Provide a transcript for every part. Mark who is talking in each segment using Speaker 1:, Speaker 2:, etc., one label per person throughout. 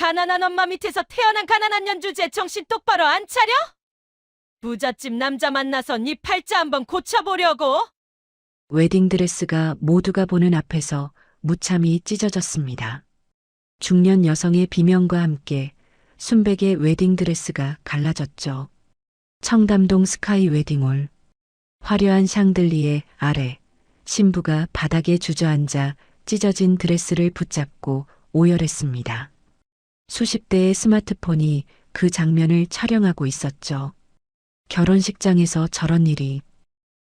Speaker 1: 가난한 엄마 밑에서 태어난 가난한 연주제 정신 똑바로 안 차려? 부잣집 남자 만나서 네 팔자 한번 고쳐보려고?
Speaker 2: 웨딩드레스가 모두가 보는 앞에서 무참히 찢어졌습니다. 중년 여성의 비명과 함께 순백의 웨딩드레스가 갈라졌죠. 청담동 스카이 웨딩홀. 화려한 샹들리에 아래 신부가 바닥에 주저앉아 찢어진 드레스를 붙잡고 오열했습니다. 수십 대의 스마트폰이 그 장면을 촬영하고 있었죠. 결혼식장에서 저런 일이.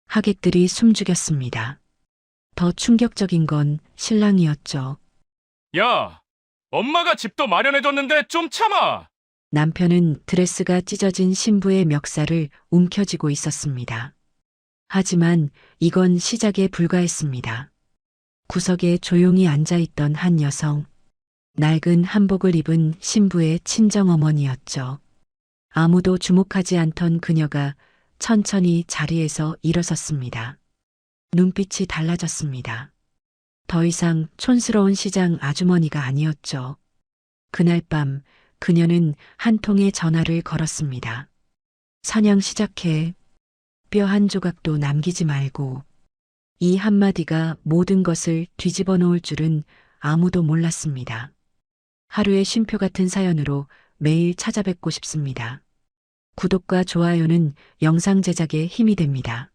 Speaker 2: 하객들이 숨죽였습니다. 더 충격적인 건 신랑이었죠.
Speaker 3: 야, 엄마가 집도 마련해줬는데 좀 참아.
Speaker 2: 남편은 드레스가 찢어진 신부의 멱살을 움켜쥐고 있었습니다. 하지만 이건 시작에 불과했습니다. 구석에 조용히 앉아있던 한 여성. 낡은 한복을 입은 신부의 친정어머니였죠. 아무도 주목하지 않던 그녀가 천천히 자리에서 일어섰습니다. 눈빛이 달라졌습니다. 더 이상 촌스러운 시장 아주머니가 아니었죠. 그날 밤 그녀는 한 통의 전화를 걸었습니다. 사냥 시작해. 뼈 한 조각도 남기지 말고. 이 한마디가 모든 것을 뒤집어 놓을 줄은 아무도 몰랐습니다. 하루의 쉼표 같은 사연으로 매일 찾아뵙고 싶습니다. 구독과 좋아요는 영상 제작에 힘이 됩니다.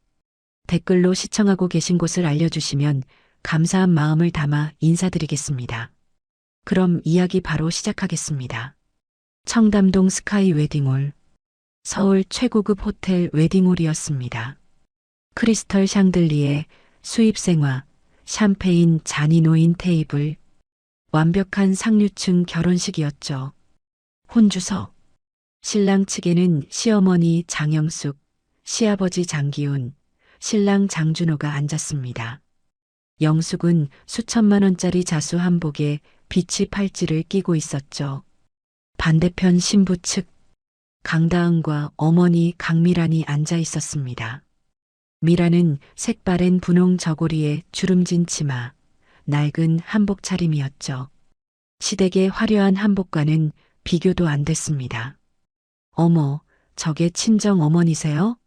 Speaker 2: 댓글로 시청하고 계신 곳을 알려주시면 감사한 마음을 담아 인사드리겠습니다. 그럼 이야기 바로 시작하겠습니다. 청담동 스카이 웨딩홀. 서울 최고급 호텔 웨딩홀이었습니다. 크리스털 샹들리에 수입생화, 샴페인 잔이 놓인 테이블. 완벽한 상류층 결혼식이었죠. 혼주석. 신랑 측에는 시어머니 장영숙, 시아버지 장기훈, 신랑 장준호가 앉았습니다. 영숙은 수천만 원짜리 자수 한복에 비치 팔찌를 끼고 있었죠. 반대편 신부 측 강다은과 어머니 강미란이 앉아 있었습니다. 미란은 색바랜 분홍 저고리에 주름진 치마, 낡은 한복 차림이었죠. 시댁의 화려한 한복과는 비교도 안 됐습니다. 어머, 저게 친정 어머니세요?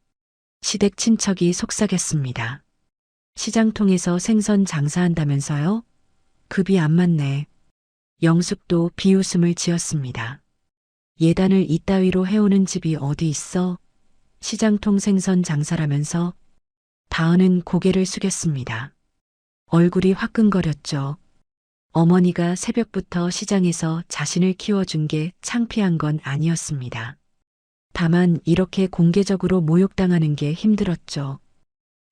Speaker 2: 시댁 친척이 속삭였습니다. 시장통에서 생선 장사한다면서요? 급이 안 맞네. 영숙도 비웃음을 지었습니다. 예단을 이따위로 해오는 집이 어디 있어? 시장통 생선 장사라면서? 다은은 고개를 숙였습니다. 얼굴이 화끈거렸죠. 어머니가 새벽부터 시장에서 자신을 키워준 게 창피한 건 아니었습니다. 다만 이렇게 공개적으로 모욕당하는 게 힘들었죠.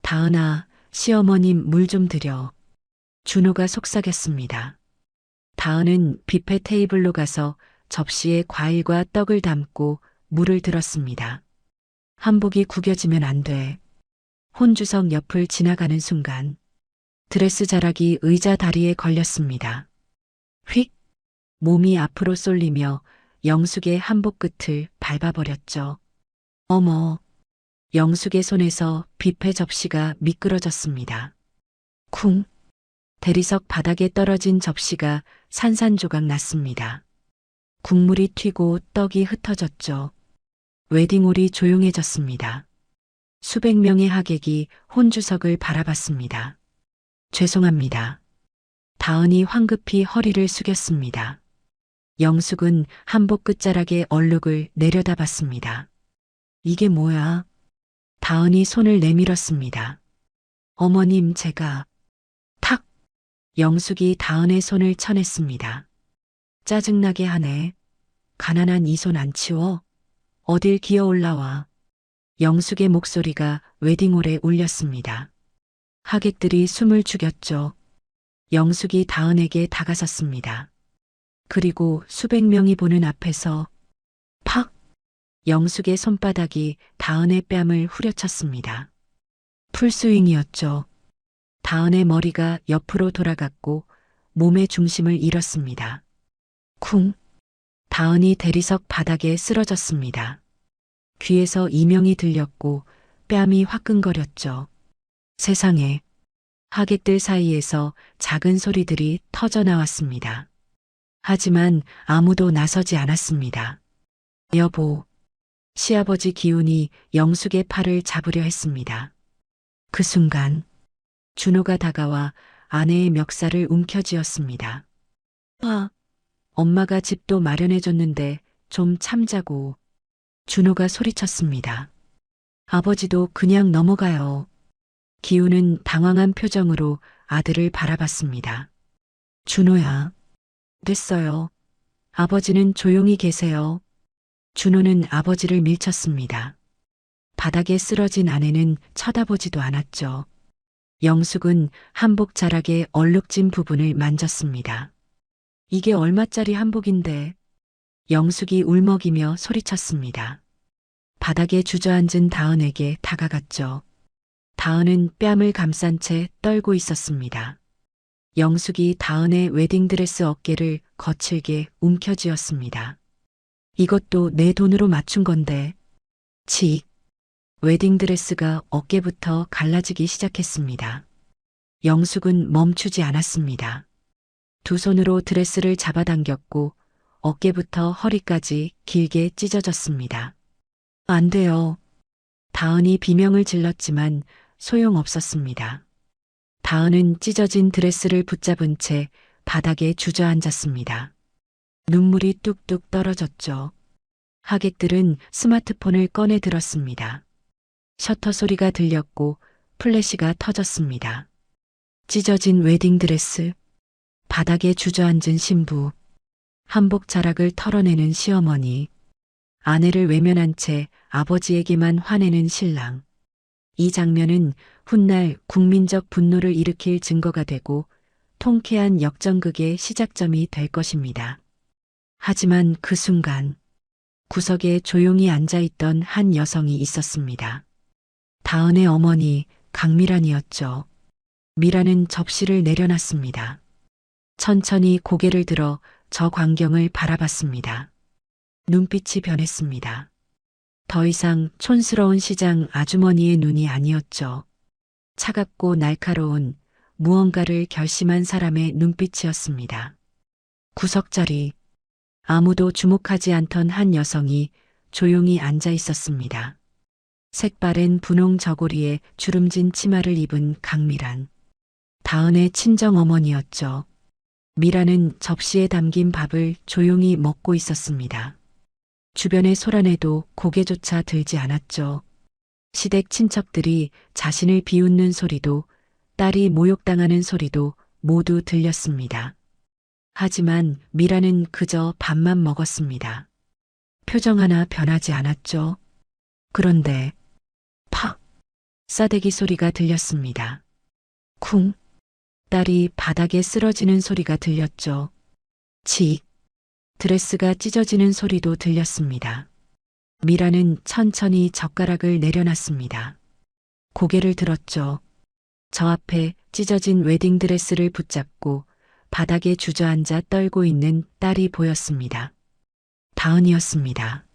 Speaker 2: 다은아, 시어머님 물 좀 드려. 준호가 속삭였습니다. 다은은 뷔페 테이블로 가서 접시에 과일과 떡을 담고 물을 들었습니다. 한복이 구겨지면 안 돼. 혼주석 옆을 지나가는 순간 드레스 자락이 의자 다리에 걸렸습니다. 휙! 몸이 앞으로 쏠리며 영숙의 한복 끝을 밟아버렸죠. 어머! 영숙의 손에서 뷔페 접시가 미끄러졌습니다. 쿵! 대리석 바닥에 떨어진 접시가 산산조각 났습니다. 국물이 튀고 떡이 흩어졌죠. 웨딩홀이 조용해졌습니다. 수백 명의 하객이 혼주석을 바라봤습니다. 죄송합니다. 다은이 황급히 허리를 숙였습니다. 영숙은 한복 끝자락의 얼룩을 내려다봤습니다. 이게 뭐야? 다은이 손을 내밀었습니다. 어머님, 제가... 탁! 영숙이 다은의 손을 쳐냈습니다. 짜증나게 하네. 가난한 이 손 안 치워? 어딜 기어 올라와. 영숙의 목소리가 웨딩홀에 울렸습니다. 하객들이 숨을 죽였죠. 영숙이 다은에게 다가섰습니다. 그리고 수백 명이 보는 앞에서 팍! 영숙의 손바닥이 다은의 뺨을 후려쳤습니다. 풀스윙이었죠. 다은의 머리가 옆으로 돌아갔고 몸의 중심을 잃었습니다. 쿵! 다은이 대리석 바닥에 쓰러졌습니다. 귀에서 이명이 들렸고 뺨이 화끈거렸죠. 세상에. 하객들 사이에서 작은 소리들이 터져 나왔습니다. 하지만 아무도 나서지 않았습니다. 여보, 시아버지 기운이 영숙의 팔을 잡으려 했습니다. 그 순간 준호가 다가와 아내의 멱살을 움켜쥐었습니다. 엄마가 집도 마련해줬는데 좀 참자고. 준호가 소리쳤습니다. 아버지도 그냥 넘어가요. 기우는 당황한 표정으로 아들을 바라봤습니다. 준호야. 됐어요. 아버지는 조용히 계세요. 준호는 아버지를 밀쳤습니다. 바닥에 쓰러진 아내는 쳐다보지도 않았죠. 영숙은 한복 자락의 얼룩진 부분을 만졌습니다. 이게 얼마짜리 한복인데. 영숙이 울먹이며 소리쳤습니다. 바닥에 주저앉은 다은에게 다가갔죠. 다은은 뺨을 감싼 채 떨고 있었습니다. 영숙이 다은의 웨딩드레스 어깨를 거칠게 움켜쥐었습니다. 이것도 내 돈으로 맞춘 건데. 치. 웨딩드레스가 어깨부터 갈라지기 시작했습니다. 영숙은 멈추지 않았습니다. 두 손으로 드레스를 잡아당겼고 어깨부터 허리까지 길게 찢어졌습니다. 안 돼요. 다은이 비명을 질렀지만 소용없었습니다. 다은은 찢어진 드레스를 붙잡은 채 바닥에 주저앉았습니다. 눈물이 뚝뚝 떨어졌죠. 하객들은 스마트폰을 꺼내 들었습니다. 셔터 소리가 들렸고 플래시가 터졌습니다. 찢어진 웨딩드레스, 바닥에 주저앉은 신부, 한복 자락을 털어내는 시어머니, 아내를 외면한 채 아버지에게만 화내는 신랑. 이 장면은 훗날 국민적 분노를 일으킬 증거가 되고 통쾌한 역전극의 시작점이 될 것입니다. 하지만 그 순간 구석에 조용히 앉아있던 한 여성이 있었습니다. 다은의 어머니 강미란이었죠. 미란은 접시를 내려놨습니다. 천천히 고개를 들어 저 광경을 바라봤습니다. 눈빛이 변했습니다. 더 이상 촌스러운 시장 아주머니의 눈이 아니었죠. 차갑고 날카로운 무언가를 결심한 사람의 눈빛이었습니다. 구석자리, 아무도 주목하지 않던 한 여성이 조용히 앉아 있었습니다. 색바랜 분홍 저고리에 주름진 치마를 입은 강미란. 다은의 친정어머니였죠. 미라는 접시에 담긴 밥을 조용히 먹고 있었습니다. 주변의 소란에도 고개조차 들지 않았죠. 시댁 친척들이 자신을 비웃는 소리도 딸이 모욕당하는 소리도 모두 들렸습니다. 하지만 미라는 그저 밥만 먹었습니다. 표정 하나 변하지 않았죠. 그런데 팍! 싸대기 소리가 들렸습니다. 쿵! 딸이 바닥에 쓰러지는 소리가 들렸죠. 치! 드레스가 찢어지는 소리도 들렸습니다. 미라는 천천히 젓가락을 내려놨습니다. 고개를 들었죠. 저 앞에 찢어진 웨딩드레스를 붙잡고 바닥에 주저앉아 떨고 있는 딸이 보였습니다. 다은이었습니다.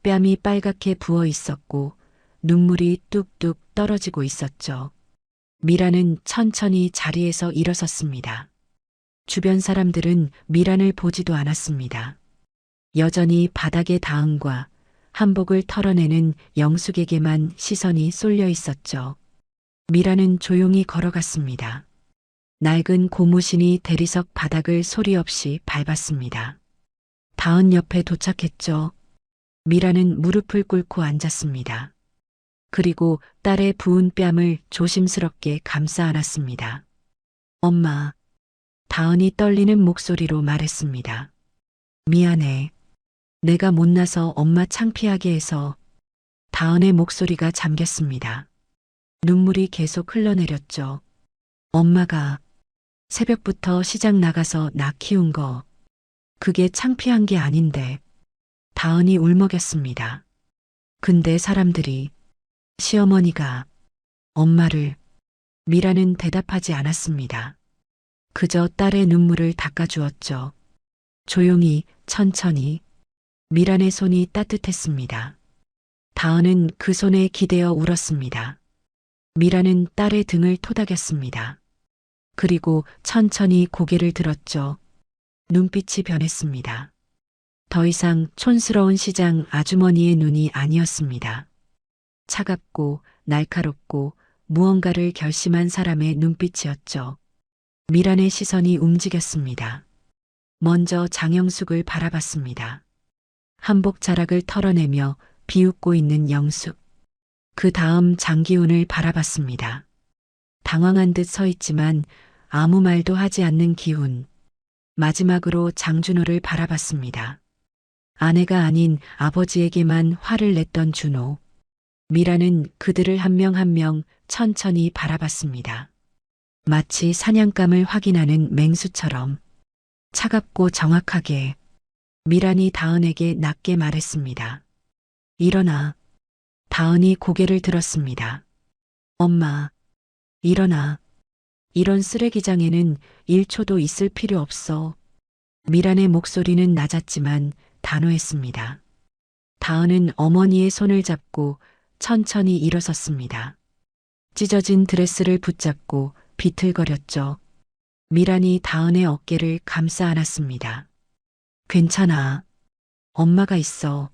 Speaker 2: 뺨이 빨갛게 부어 있었고 눈물이 뚝뚝 떨어지고 있었죠. 미라는 천천히 자리에서 일어섰습니다. 주변 사람들은 미란을 보지도 않았습니다. 여전히 바닥에 다은과 한복을 털어내는 영숙에게만 시선이 쏠려 있었죠. 미라는 조용히 걸어갔습니다. 낡은 고무신이 대리석 바닥을 소리 없이 밟았습니다. 다은 옆에 도착했죠. 미라는 무릎을 꿇고 앉았습니다. 그리고 딸의 부은 뺨을 조심스럽게 감싸 안았습니다. 엄마, 다은이 떨리는 목소리로 말했습니다. 미안해. 내가 못나서 엄마 창피하게 해서. 다은의 목소리가 잠겼습니다. 눈물이 계속 흘러내렸죠. 엄마가 새벽부터 시장 나가서 나 키운 거, 그게 창피한 게 아닌데. 다은이 울먹였습니다. 근데 사람들이, 시어머니가, 엄마를, 미라는 대답하지 않았습니다. 그저 딸의 눈물을 닦아주었죠. 조용히, 천천히. 미란의 손이 따뜻했습니다. 다은은 그 손에 기대어 울었습니다. 미란은 딸의 등을 토닥였습니다. 그리고 천천히 고개를 들었죠. 눈빛이 변했습니다. 더 이상 촌스러운 시장 아주머니의 눈이 아니었습니다. 차갑고 날카롭고 무언가를 결심한 사람의 눈빛이었죠. 미란의 시선이 움직였습니다. 먼저 장영숙을 바라봤습니다. 한복 자락을 털어내며 비웃고 있는 영숙. 그 다음 장기훈을 바라봤습니다. 당황한 듯 서 있지만 아무 말도 하지 않는 기훈. 마지막으로 장준호를 바라봤습니다. 아내가 아닌 아버지에게만 화를 냈던 준호. 미라는 그들을 한 명 한 명 천천히 바라봤습니다. 마치 사냥감을 확인하는 맹수처럼 차갑고 정확하게 미란이 다은에게 낮게 말했습니다. 일어나. 다은이 고개를 들었습니다. 엄마, 일어나. 이런 쓰레기장에는 1초도 있을 필요 없어. 미란의 목소리는 낮았지만 단호했습니다. 다은은 어머니의 손을 잡고 천천히 일어섰습니다. 찢어진 드레스를 붙잡고 비틀거렸죠. 미란이 다은의 어깨를 감싸 안았습니다. 괜찮아. 엄마가 있어.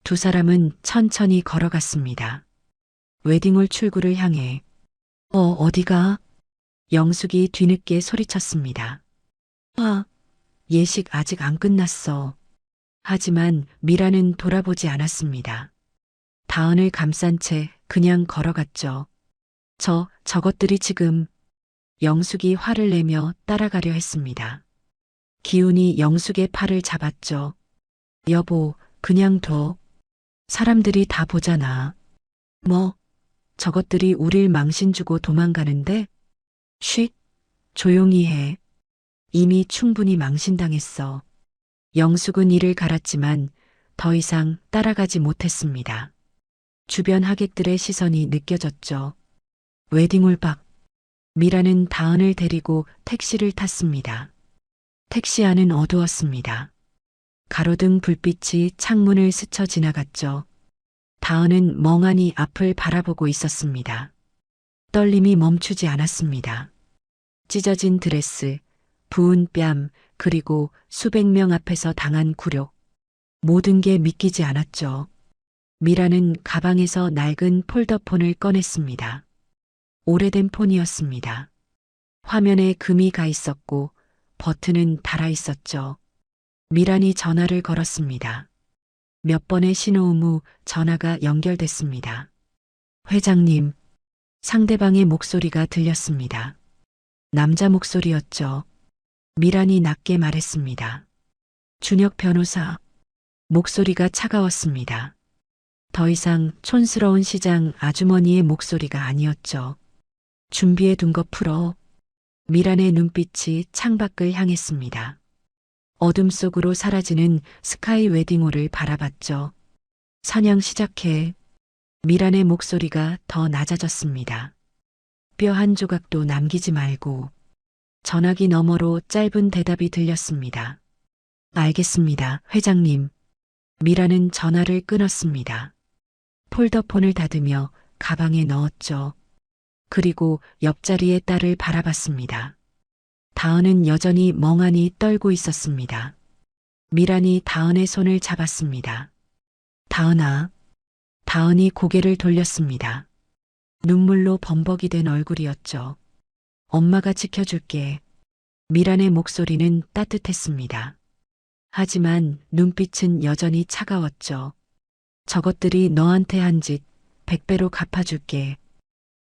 Speaker 2: 두 사람은 천천히 걸어갔습니다. 웨딩홀 출구를 향해. 어디가? 영숙이 뒤늦게 소리쳤습니다. 예식 아직 안 끝났어. 하지만 미라는 돌아보지 않았습니다. 다은을 감싼 채 그냥 걸어갔죠. 저것들이 지금. 영숙이 화를 내며 따라가려 했습니다. 기훈이 영숙의 팔을 잡았죠. 여보, 그냥 둬. 사람들이 다 보잖아. 저것들이 우릴 망신 주고 도망가는데? 쉿, 조용히 해. 이미 충분히 망신당했어. 영숙은 이를 갈았지만 더 이상 따라가지 못했습니다. 주변 하객들의 시선이 느껴졌죠. 웨딩홀 밖. 미라는 다은을 데리고 택시를 탔습니다. 택시 안은 어두웠습니다. 가로등 불빛이 창문을 스쳐 지나갔죠. 다은은 멍하니 앞을 바라보고 있었습니다. 떨림이 멈추지 않았습니다. 찢어진 드레스, 부은 뺨, 그리고 수백 명 앞에서 당한 굴욕. 모든 게 믿기지 않았죠. 미라는 가방에서 낡은 폴더폰을 꺼냈습니다. 오래된 폰이었습니다. 화면에 금이 가 있었고 버튼은 달아 있었죠. 미란이 전화를 걸었습니다. 몇 번의 신호음 후 전화가 연결됐습니다. 회장님, 상대방의 목소리가 들렸습니다. 남자 목소리였죠. 미란이 낮게 말했습니다. 준혁 변호사. 목소리가 차가웠습니다. 더 이상 촌스러운 시장 아주머니의 목소리가 아니었죠. 준비해 둔 거 풀어. 미란의 눈빛이 창밖을 향했습니다. 어둠 속으로 사라지는 스카이 웨딩홀을 바라봤죠. 사냥 시작해. 미란의 목소리가 더 낮아졌습니다. 뼈 한 조각도 남기지 말고. 전화기 너머로 짧은 대답이 들렸습니다. 알겠습니다, 회장님. 미란은 전화를 끊었습니다. 폴더폰을 닫으며 가방에 넣었죠. 그리고 옆자리의 딸을 바라봤습니다. 다은은 여전히 멍하니 떨고 있었습니다. 미란이 다은의 손을 잡았습니다. 다은아. 다은이 고개를 돌렸습니다. 눈물로 범벅이 된 얼굴이었죠. 엄마가 지켜줄게. 미란의 목소리는 따뜻했습니다. 하지만 눈빛은 여전히 차가웠죠. 저것들이 너한테 한 짓 100배로 갚아줄게.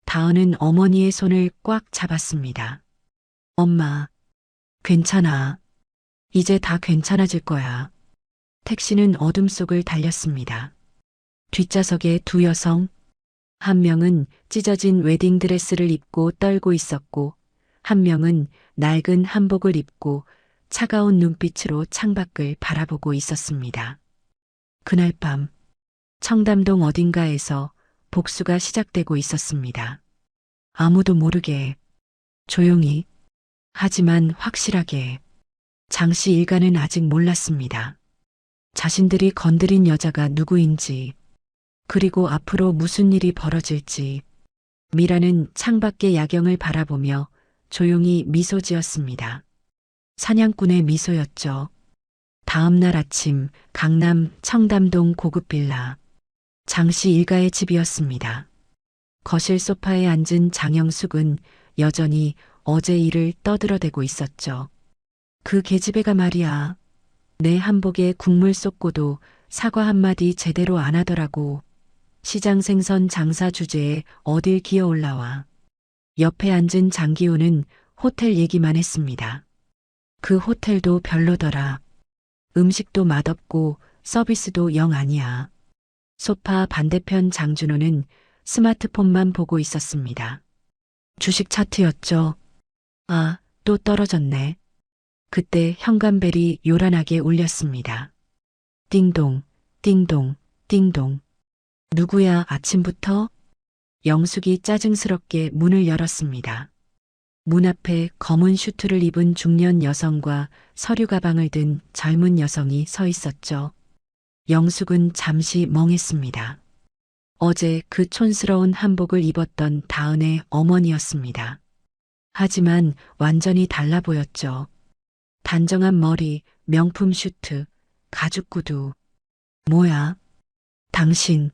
Speaker 2: 다은은 어머니의 손을 꽉 잡았습니다. 엄마, 괜찮아. 이제 다 괜찮아질 거야. 택시는 어둠 속을 달렸습니다. 뒷좌석에 두 여성, 한 명은 찢어진 웨딩드레스를 입고 떨고 있었고, 한 명은 낡은 한복을 입고 차가운 눈빛으로 창밖을 바라보고 있었습니다. 그날 밤, 청담동 어딘가에서 복수가 시작되고 있었습니다. 아무도 모르게, 조용히, 하지만 확실하게. 장씨 일가는 아직 몰랐습니다. 자신들이 건드린 여자가 누구인지, 그리고 앞으로 무슨 일이 벌어질지. 미라는 창밖의 야경을 바라보며 조용히 미소 지었습니다. 사냥꾼의 미소였죠. 다음 날 아침 강남 청담동 고급 빌라. 장씨 일가의 집이었습니다. 거실 소파에 앉은 장영숙은 여전히 어제 일을 떠들어대고 있었죠. 그 계집애가 말이야. 내 한복에 국물 쏟고도 사과 한마디 제대로 안 하더라고. 시장 생선 장사 주제에 어딜 기어 올라와. 옆에 앉은 장기호는 호텔 얘기만 했습니다. 그 호텔도 별로더라. 음식도 맛없고 서비스도 영 아니야. 소파 반대편 장준호는 스마트폰만 보고 있었습니다. 주식 차트였죠. 아, 또 떨어졌네. 그때 현관벨이 요란하게 울렸습니다. 띵동, 띵동, 띵동. 누구야 아침부터? 영숙이 짜증스럽게 문을 열었습니다. 문 앞에 검은 슈트를 입은 중년 여성과 서류 가방을 든 젊은 여성이 서 있었죠. 영숙은 잠시 멍했습니다. 어제 그 촌스러운 한복을 입었던 다은의 어머니였습니다. 하지만 완전히 달라 보였죠. 단정한 머리, 명품 슈트, 가죽 구두. 뭐야? 당신.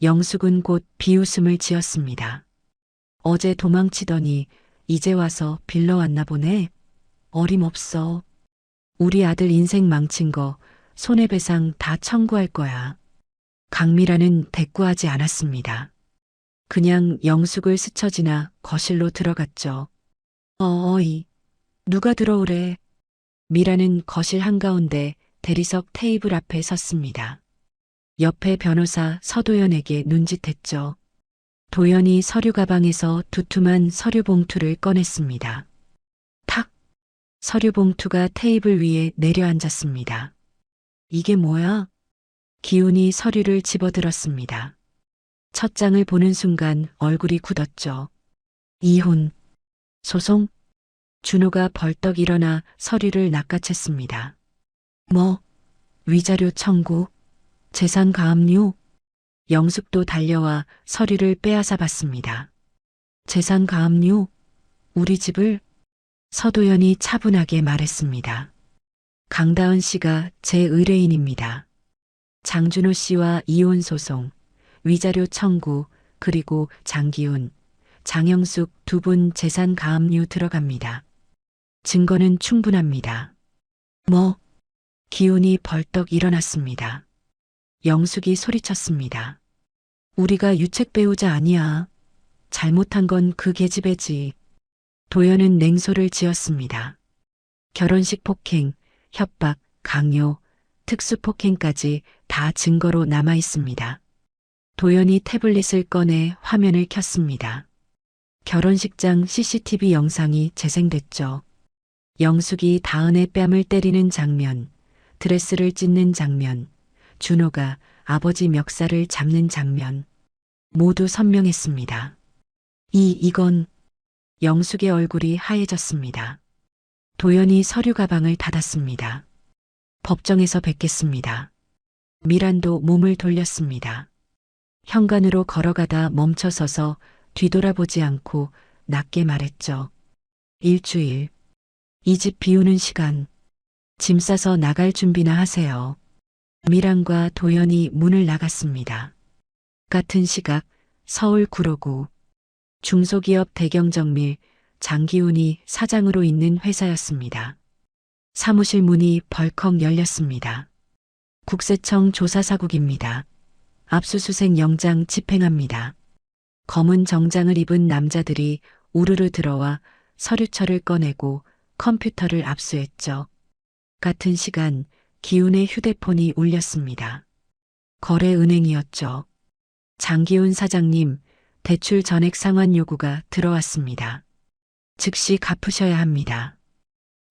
Speaker 2: 영숙은 곧 비웃음을 지었습니다. 어제 도망치더니 이제 와서 빌러 왔나 보네. 어림없어. 우리 아들 인생 망친 거 손해배상 다 청구할 거야. 강미라는 대꾸하지 않았습니다. 그냥 영숙을 스쳐 지나 거실로 들어갔죠. 어이, 누가 들어오래. 미라는 거실 한가운데 대리석 테이블 앞에 섰습니다. 옆에 변호사 서도연에게 눈짓했죠. 도연이 서류 가방에서 두툼한 서류 봉투를 꺼냈습니다. 탁! 서류 봉투가 테이블 위에 내려앉았습니다. 이게 뭐야? 기훈이 서류를 집어들었습니다. 첫 장을 보는 순간 얼굴이 굳었죠. 이혼. 소송? 준호가 벌떡 일어나 서류를 낚아챘습니다. 뭐? 위자료 청구? 재산 가압류? 영숙도 달려와 서류를 빼앗아 봤습니다. 재산 가압류? 우리 집을? 서도연이 차분하게 말했습니다. 강다은 씨가 제 의뢰인입니다. 장준호 씨와 이혼 소송, 위자료 청구, 그리고 장기훈, 장영숙 두 분 재산 가압류 들어갑니다. 증거는 충분합니다. 뭐? 기훈이 벌떡 일어났습니다. 영숙이 소리쳤습니다. 우리가 유책 배우자 아니야. 잘못한 건 그 계집애지. 도연은 냉소를 지었습니다. 결혼식 폭행, 협박, 강요, 특수폭행까지 다 증거로 남아 있습니다. 도연이 태블릿을 꺼내 화면을 켰습니다. 결혼식장 CCTV 영상이 재생됐죠. 영숙이 다은의 뺨을 때리는 장면, 드레스를 찢는 장면, 준호가 아버지 멱살을 잡는 장면, 모두 선명했습니다. 이건 영숙의 얼굴이 하얘졌습니다. 도연이 서류 가방을 닫았습니다. 법정에서 뵙겠습니다. 미란도 몸을 돌렸습니다. 현관으로 걸어가다 멈춰서서 뒤돌아보지 않고 낮게 말했죠. 일주일. 이 집 비우는 시간. 짐 싸서 나갈 준비나 하세요. 미란과 도연이 문을 나갔습니다. 같은 시각 서울 구로구 중소기업 대경정밀 장기훈이 사장으로 있는 회사였습니다. 사무실 문이 벌컥 열렸습니다. 국세청 조사사국입니다. 압수수색 영장 집행합니다. 검은 정장을 입은 남자들이 우르르 들어와 서류철을 꺼내고 컴퓨터를 압수했죠. 같은 시간 기훈의 휴대폰이 울렸습니다. 거래은행이었죠. 장기훈 사장님, 대출 전액 상환 요구가 들어왔습니다. 즉시 갚으셔야 합니다.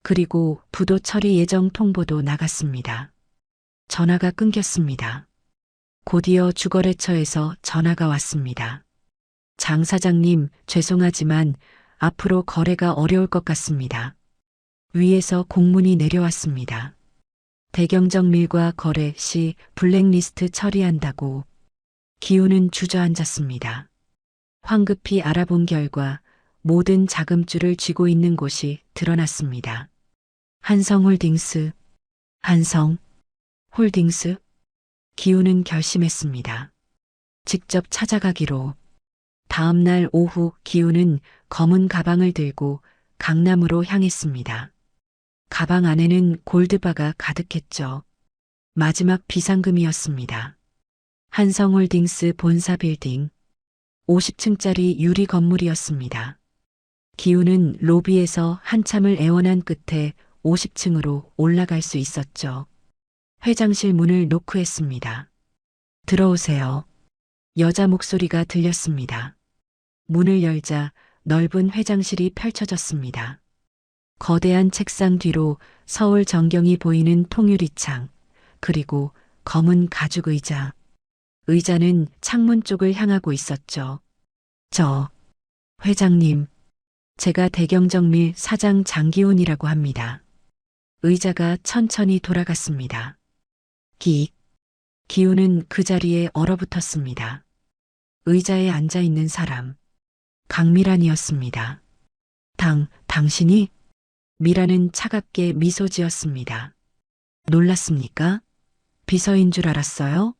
Speaker 2: 그리고 부도 처리 예정 통보도 나갔습니다. 전화가 끊겼습니다. 곧이어 주거래처에서 전화가 왔습니다. 장 사장님, 죄송하지만 앞으로 거래가 어려울 것 같습니다. 위에서 공문이 내려왔습니다. 대경정밀과 거래 시 블랙리스트 처리한다고. 기훈은 주저앉았습니다. 황급히 알아본 결과 모든 자금줄을 쥐고 있는 곳이 드러났습니다. 한성홀딩스, 한성홀딩스. 기우는 결심했습니다. 직접 찾아가기로. 다음 날 오후 기우는 검은 가방을 들고 강남으로 향했습니다. 가방 안에는 골드바가 가득했죠. 마지막 비상금이었습니다. 한성홀딩스 본사 빌딩 50층짜리 유리 건물이었습니다. 기우는 로비에서 한참을 애원한 끝에 50층으로 올라갈 수 있었죠. 회장실 문을 노크했습니다. 들어오세요. 여자 목소리가 들렸습니다. 문을 열자 넓은 회장실이 펼쳐졌습니다. 거대한 책상 뒤로 서울 전경이 보이는 통유리창, 그리고 검은 가죽 의자. 의자는 창문 쪽을 향하고 있었죠. 회장님, 제가 대경정밀 사장 장기훈이라고 합니다. 의자가 천천히 돌아갔습니다. 기훈은 그 자리에 얼어붙었습니다. 의자에 앉아 있는 사람, 강미란이었습니다. 당신이? 미란은 차갑게 미소 지었습니다. 놀랐습니까? 비서인 줄 알았어요?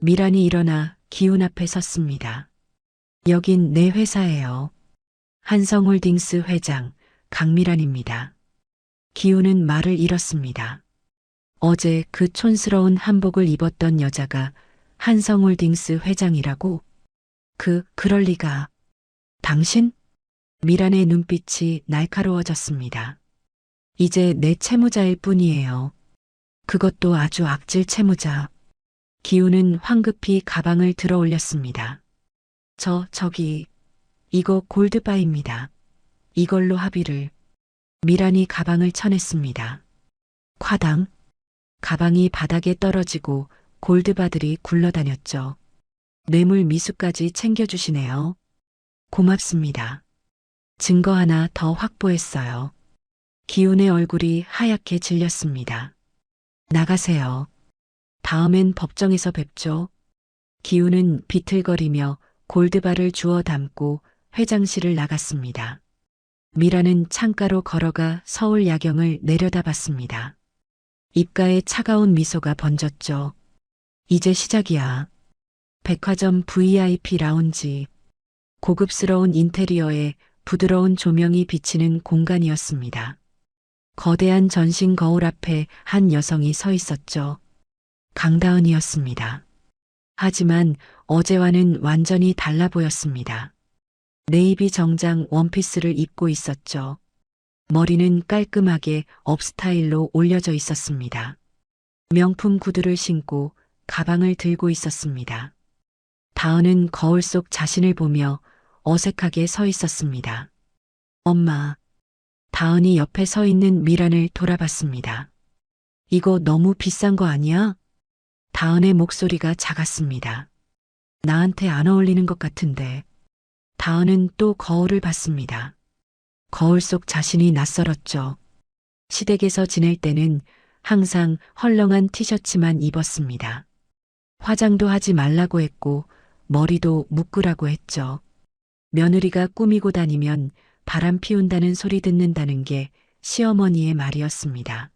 Speaker 2: 미란이 일어나 기훈 앞에 섰습니다. 여긴 내 회사예요. 한성홀딩스 회장 강미란입니다. 기훈은 말을 잃었습니다. 어제 그 촌스러운 한복을 입었던 여자가 한성홀딩스 회장이라고? 그럴 리가. 당신? 미란의 눈빛이 날카로워졌습니다. 이제 내 채무자일 뿐이에요. 그것도 아주 악질 채무자. 기훈은 황급히 가방을 들어 올렸습니다. 이거 골드바입니다. 이걸로 합의를. 미란이 가방을 쳐냈습니다. 쾅당. 가방이 바닥에 떨어지고 골드바들이 굴러다녔죠. 뇌물 미수까지 챙겨주시네요. 고맙습니다. 증거 하나 더 확보했어요. 기훈의 얼굴이 하얗게 질렸습니다. 나가세요. 다음엔 법정에서 뵙죠. 기훈은 비틀거리며 골드바를 주워 담고 회장실을 나갔습니다. 미라는 창가로 걸어가 서울 야경을 내려다봤습니다. 입가에 차가운 미소가 번졌죠. 이제 시작이야. 백화점 VIP 라운지. 고급스러운 인테리어에 부드러운 조명이 비치는 공간이었습니다. 거대한 전신 거울 앞에 한 여성이 서 있었죠. 강다은이었습니다. 하지만 어제와는 완전히 달라 보였습니다. 네이비 정장 원피스를 입고 있었죠. 머리는 깔끔하게 업스타일로 올려져 있었습니다. 명품 구두를 신고 가방을 들고 있었습니다. 다은은 거울 속 자신을 보며 어색하게 서 있었습니다. 엄마. 다은이 옆에 서 있는 미란을 돌아봤습니다. 이거 너무 비싼 거 아니야? 다은의 목소리가 작았습니다. 나한테 안 어울리는 것 같은데. 다은은 또 거울을 봤습니다. 거울 속 자신이 낯설었죠. 시댁에서 지낼 때는 항상 헐렁한 티셔츠만 입었습니다. 화장도 하지 말라고 했고 머리도 묶으라고 했죠. 며느리가 꾸미고 다니면 바람 피운다는 소리 듣는다는 게 시어머니의 말이었습니다.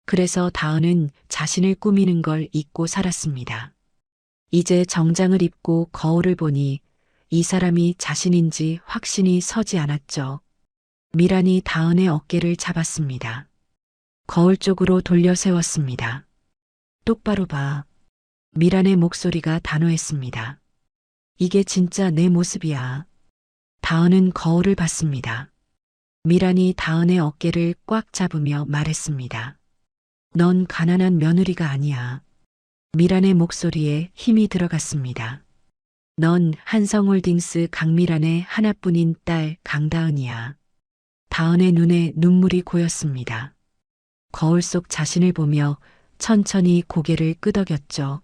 Speaker 2: 그래서 다은은 자신을 꾸미는 걸 잊고 살았습니다. 이제 정장을 입고 거울을 보니 이 사람이 자신인지 확신이 서지 않았죠. 미란이 다은의 어깨를 잡았습니다. 거울 쪽으로 돌려 세웠습니다. 똑바로 봐. 미란의 목소리가 단호했습니다. 이게 진짜 내 모습이야. 다은은 거울을 봤습니다. 미란이 다은의 어깨를 꽉 잡으며 말했습니다. 넌 가난한 며느리가 아니야. 미란의 목소리에 힘이 들어갔습니다. 넌 한성홀딩스 강미란의 하나뿐인 딸 강다은이야. 다은의 눈에 눈물이 고였습니다. 거울 속 자신을 보며 천천히 고개를 끄덕였죠.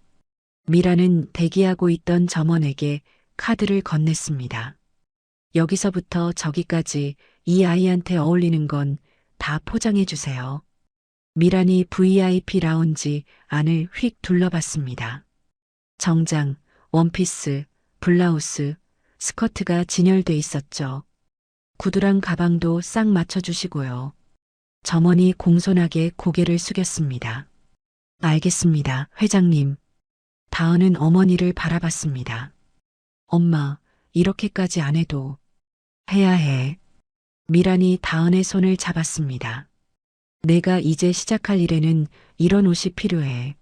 Speaker 2: 미란은 대기하고 있던 점원에게 카드를 건넸습니다. 여기서부터 저기까지 이 아이한테 어울리는 건 다 포장해 주세요. 미란이 VIP 라운지 안을 휙 둘러봤습니다. 정장, 원피스, 블라우스, 스커트가 진열돼 있었죠. 구두랑 가방도 싹 맞춰주시고요. 점원이 공손하게 고개를 숙였습니다. 알겠습니다, 회장님. 다은은 어머니를 바라봤습니다. 엄마, 이렇게까지 안 해도 해야 해. 미란이 다은의 손을 잡았습니다. 내가 이제 시작할 일에는 이런 옷이 필요해.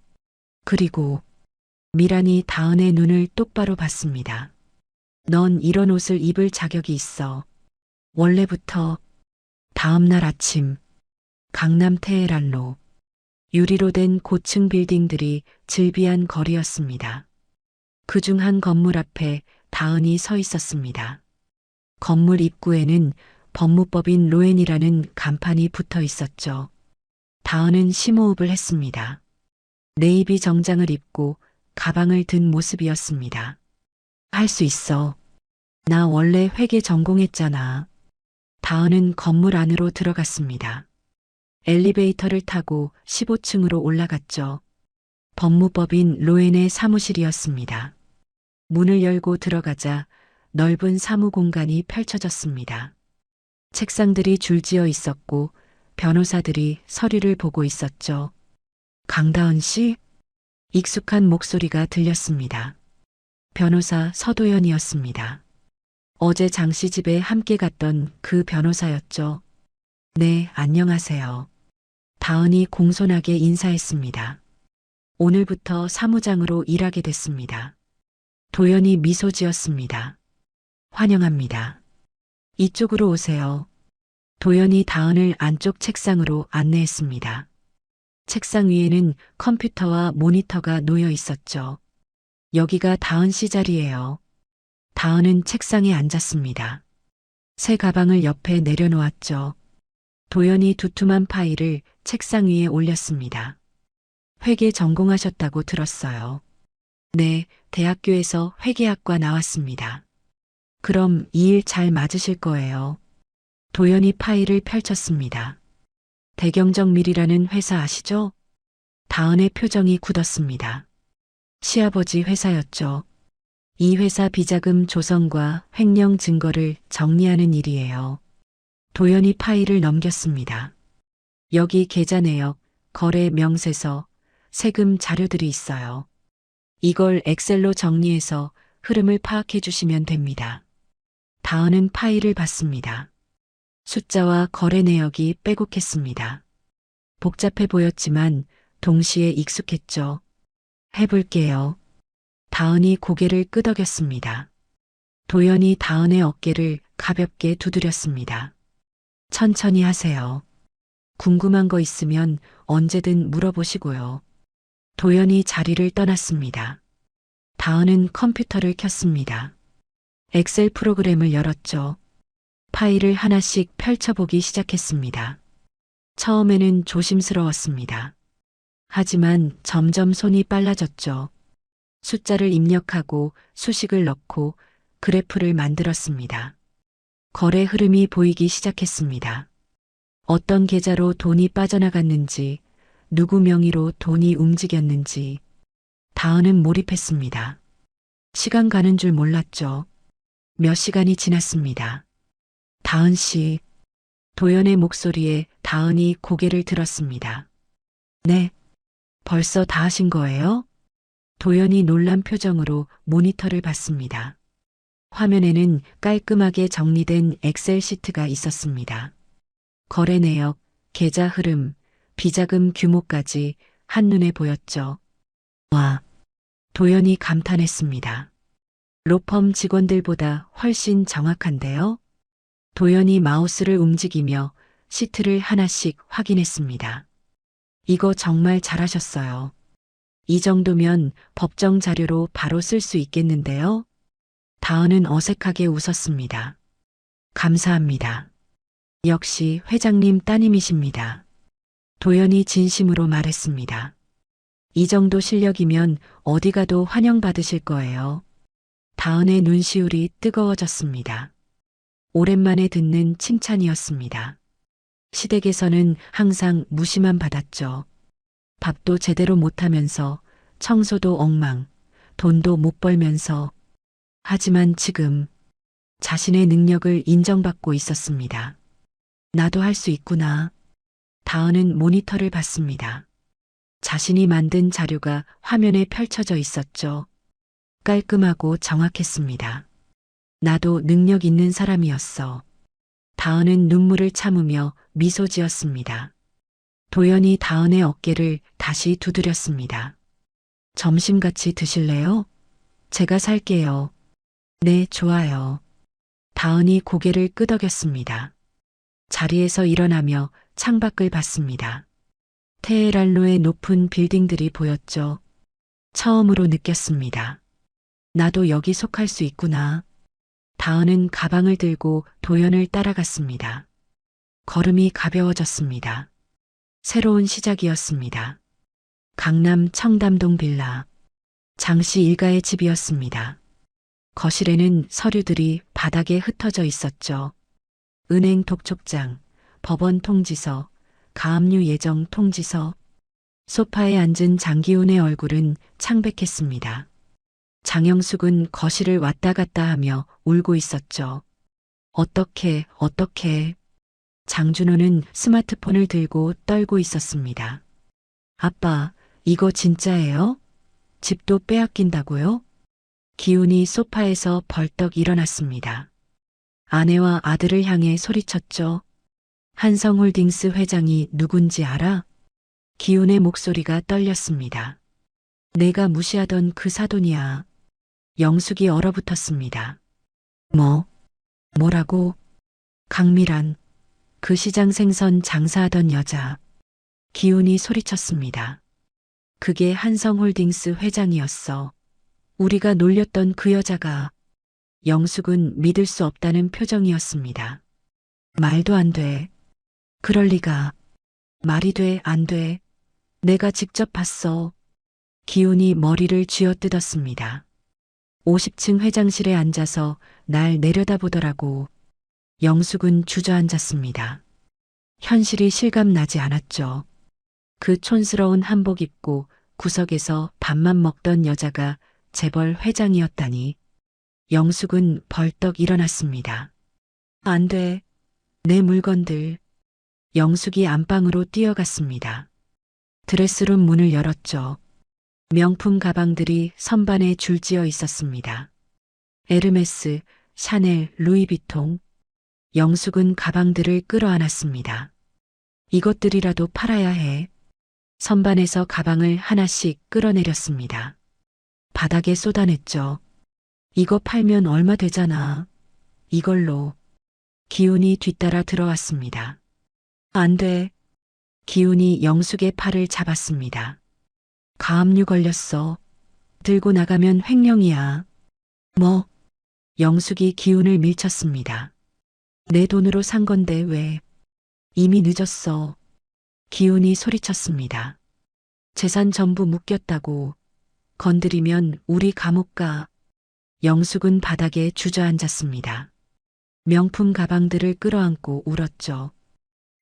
Speaker 2: 그리고 미란이 다은의 눈을 똑바로 봤습니다. 넌 이런 옷을 입을 자격이 있어. 원래부터. 다음 날 아침 강남 테헤란로 유리로 된 고층 빌딩들이 즐비한 거리였습니다. 그중 한 건물 앞에 다은이 서 있었습니다. 건물 입구에는 법무법인 로엔이라는 간판이 붙어 있었죠. 다은은 심호흡을 했습니다. 네이비 정장을 입고 가방을 든 모습이었습니다. 할 수 있어. 나 원래 회계 전공했잖아. 다은은 건물 안으로 들어갔습니다. 엘리베이터를 타고 15층으로 올라갔죠. 법무법인 로엔의 사무실이었습니다. 문을 열고 들어가자 넓은 사무 공간이 펼쳐졌습니다. 책상들이 줄지어 있었고 변호사들이 서류를 보고 있었죠. 강다은 씨? 익숙한 목소리가 들렸습니다. 변호사 서도연이었습니다. 어제 장 씨 집에 함께 갔던 그 변호사였죠. 네, 안녕하세요. 다은이 공손하게 인사했습니다. 오늘부터 사무장으로 일하게 됐습니다. 도연이 미소 지었습니다. 환영합니다. 이쪽으로 오세요. 도연이 다은을 안쪽 책상으로 안내했습니다. 책상 위에는 컴퓨터와 모니터가 놓여 있었죠. 여기가 다은 씨 자리예요. 다은은 책상에 앉았습니다. 새 가방을 옆에 내려놓았죠. 도연이 두툼한 파일을 책상 위에 올렸습니다. 회계 전공하셨다고 들었어요. 네, 대학교에서 회계학과 나왔습니다. 그럼 이 일 잘 맞으실 거예요. 도연이 파일을 펼쳤습니다. 대경정밀이라는 회사 아시죠? 다은의 표정이 굳었습니다. 시아버지 회사였죠. 이 회사 비자금 조성과 횡령 증거를 정리하는 일이에요. 도연이 파일을 넘겼습니다. 여기 계좌 내역, 거래 명세서, 세금 자료들이 있어요. 이걸 엑셀로 정리해서 흐름을 파악해 주시면 됩니다. 다은은 파일을 받습니다. 숫자와 거래 내역이 빼곡했습니다. 복잡해 보였지만 동시에 익숙했죠. 해볼게요. 다은이 고개를 끄덕였습니다. 도연이 다은의 어깨를 가볍게 두드렸습니다. 천천히 하세요. 궁금한 거 있으면 언제든 물어보시고요. 도연이 자리를 떠났습니다. 다은은 컴퓨터를 켰습니다. 엑셀 프로그램을 열었죠. 파일을 하나씩 펼쳐보기 시작했습니다. 처음에는 조심스러웠습니다. 하지만 점점 손이 빨라졌죠. 숫자를 입력하고 수식을 넣고 그래프를 만들었습니다. 거래 흐름이 보이기 시작했습니다. 어떤 계좌로 돈이 빠져나갔는지, 누구 명의로 돈이 움직였는지. 다은은 몰입했습니다. 시간 가는 줄 몰랐죠. 몇 시간이 지났습니다. 다은 씨. 도연의 목소리에 다은이 고개를 들었습니다. 네. 벌써 다 하신 거예요? 도연이 놀란 표정으로 모니터를 봤습니다. 화면에는 깔끔하게 정리된 엑셀 시트가 있었습니다. 거래 내역, 계좌 흐름, 비자금 규모까지 한눈에 보였죠. 와, 도연이 감탄했습니다. 로펌 직원들보다 훨씬 정확한데요? 도연이 마우스를 움직이며 시트를 하나씩 확인했습니다. 이거 정말 잘하셨어요. 이 정도면 법정 자료로 바로 쓸 수 있겠는데요? 다은은 어색하게 웃었습니다. 감사합니다. 역시 회장님 따님이십니다. 도연이 진심으로 말했습니다. 이 정도 실력이면 어디 가도 환영받으실 거예요. 다은의 눈시울이 뜨거워졌습니다. 오랜만에 듣는 칭찬이었습니다. 시댁에서는 항상 무시만 받았죠. 밥도 제대로 못하면서 청소도 엉망, 돈도 못 벌면서. 하지만 지금 자신의 능력을 인정받고 있었습니다. 나도 할 수 있구나. 다은은 모니터를 봤습니다. 자신이 만든 자료가 화면에 펼쳐져 있었죠. 깔끔하고 정확했습니다. 나도 능력 있는 사람이었어. 다은은 눈물을 참으며 미소 지었습니다. 도연이 다은의 어깨를 다시 두드렸습니다. 점심 같이 드실래요? 제가 살게요. 네, 좋아요. 다은이 고개를 끄덕였습니다. 자리에서 일어나며 창밖을 봤습니다. 테헤란로의 높은 빌딩들이 보였죠. 처음으로 느꼈습니다. 나도 여기 속할 수 있구나. 다은은 가방을 들고 도연을 따라갔습니다. 걸음이 가벼워졌습니다. 새로운 시작이었습니다. 강남 청담동 빌라. 장씨 일가의 집이었습니다. 거실에는 서류들이 바닥에 흩어져 있었죠. 은행 독촉장, 법원 통지서, 가압류 예정 통지서. 소파에 앉은 장기훈의 얼굴은 창백했습니다. 장영숙은 거실을 왔다 갔다 하며 울고 있었죠. 어떻게. 장준호는 스마트폰을 들고 떨고 있었습니다. 아빠, 이거 진짜예요? 집도 빼앗긴다고요? 기훈이 소파에서 벌떡 일어났습니다. 아내와 아들을 향해 소리쳤죠. 한성홀딩스 회장이 누군지 알아? 기훈의 목소리가 떨렸습니다. 내가 무시하던 그 사돈이야. 영숙이 얼어붙었습니다. 뭐라고? 강미란, 그 시장 생선 장사하던 여자. 기훈이 소리쳤습니다. 그게 한성홀딩스 회장이었어. 우리가 놀렸던 그 여자가. 영숙은 믿을 수 없다는 표정이었습니다. 말도 안 돼. 그럴 리가. 말이 돼, 안 돼. 내가 직접 봤어. 기훈이 머리를 쥐어뜯었습니다. 50층 회장실에 앉아서 날 내려다보더라고. 영숙은 주저앉았습니다. 현실이 실감나지 않았죠. 그 촌스러운 한복 입고 구석에서 밥만 먹던 여자가 재벌 회장이었다니. 영숙은 벌떡 일어났습니다. 안 돼. 내 물건들. 영숙이 안방으로 뛰어갔습니다. 드레스룸 문을 열었죠. 명품 가방들이 선반에 줄지어 있었습니다. 에르메스, 샤넬, 루이비통. 영숙은 가방들을 끌어안았습니다. 이것들이라도 팔아야 해. 선반에서 가방을 하나씩 끌어내렸습니다. 바닥에 쏟아냈죠. 이거 팔면 얼마 되잖아. 이걸로. 기훈이 뒤따라 들어왔습니다. 안 돼. 기훈이 영숙의 팔을 잡았습니다. 가압류 걸렸어. 들고 나가면 횡령이야. 뭐? 영숙이 기훈을 밀쳤습니다. 내 돈으로 산 건데 왜? 이미 늦었어. 기훈이 소리쳤습니다. 재산 전부 묶였다고. 건드리면 우리 감옥 가. 영숙은 바닥에 주저앉았습니다. 명품 가방들을 끌어안고 울었죠.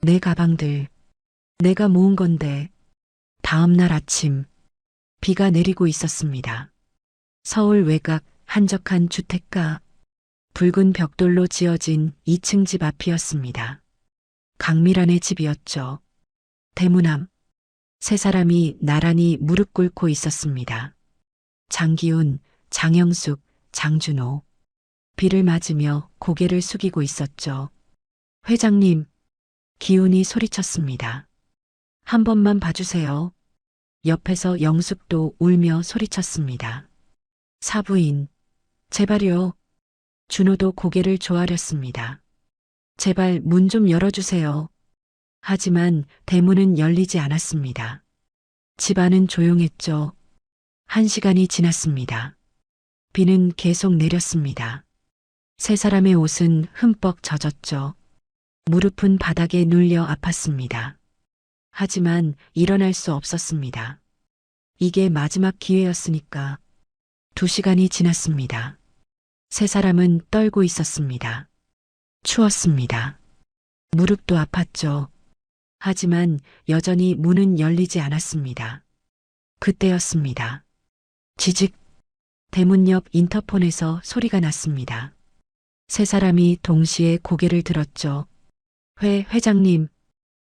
Speaker 2: 내 가방들. 내가 모은 건데. 다음 날 아침. 비가 내리고 있었습니다. 서울 외곽 한적한 주택가. 붉은 벽돌로 지어진 2층 집 앞이었습니다. 강미란의 집이었죠. 대문 앞. 세 사람이 나란히 무릎 꿇고 있었습니다. 장기훈, 장영숙, 장준호. 비를 맞으며 고개를 숙이고 있었죠. 회장님. 기훈이 소리쳤습니다. 한 번만 봐주세요. 옆에서 영숙도 울며 소리쳤습니다. 사부인. 제발요. 준호도 고개를 조아렸습니다. 제발 문 좀 열어주세요. 하지만 대문은 열리지 않았습니다. 집안은 조용했죠. 1시간이 지났습니다. 비는 계속 내렸습니다. 세 사람의 옷은 흠뻑 젖었죠. 무릎은 바닥에 눌려 아팠습니다. 하지만 일어날 수 없었습니다. 이게 마지막 기회였으니까. 2시간이 지났습니다. 세 사람은 떨고 있었습니다. 추웠습니다. 무릎도 아팠죠. 하지만 여전히 문은 열리지 않았습니다. 그때였습니다. 지직. 대문 옆 인터폰에서 소리가 났습니다. 세 사람이 동시에 고개를 들었죠. 회장님.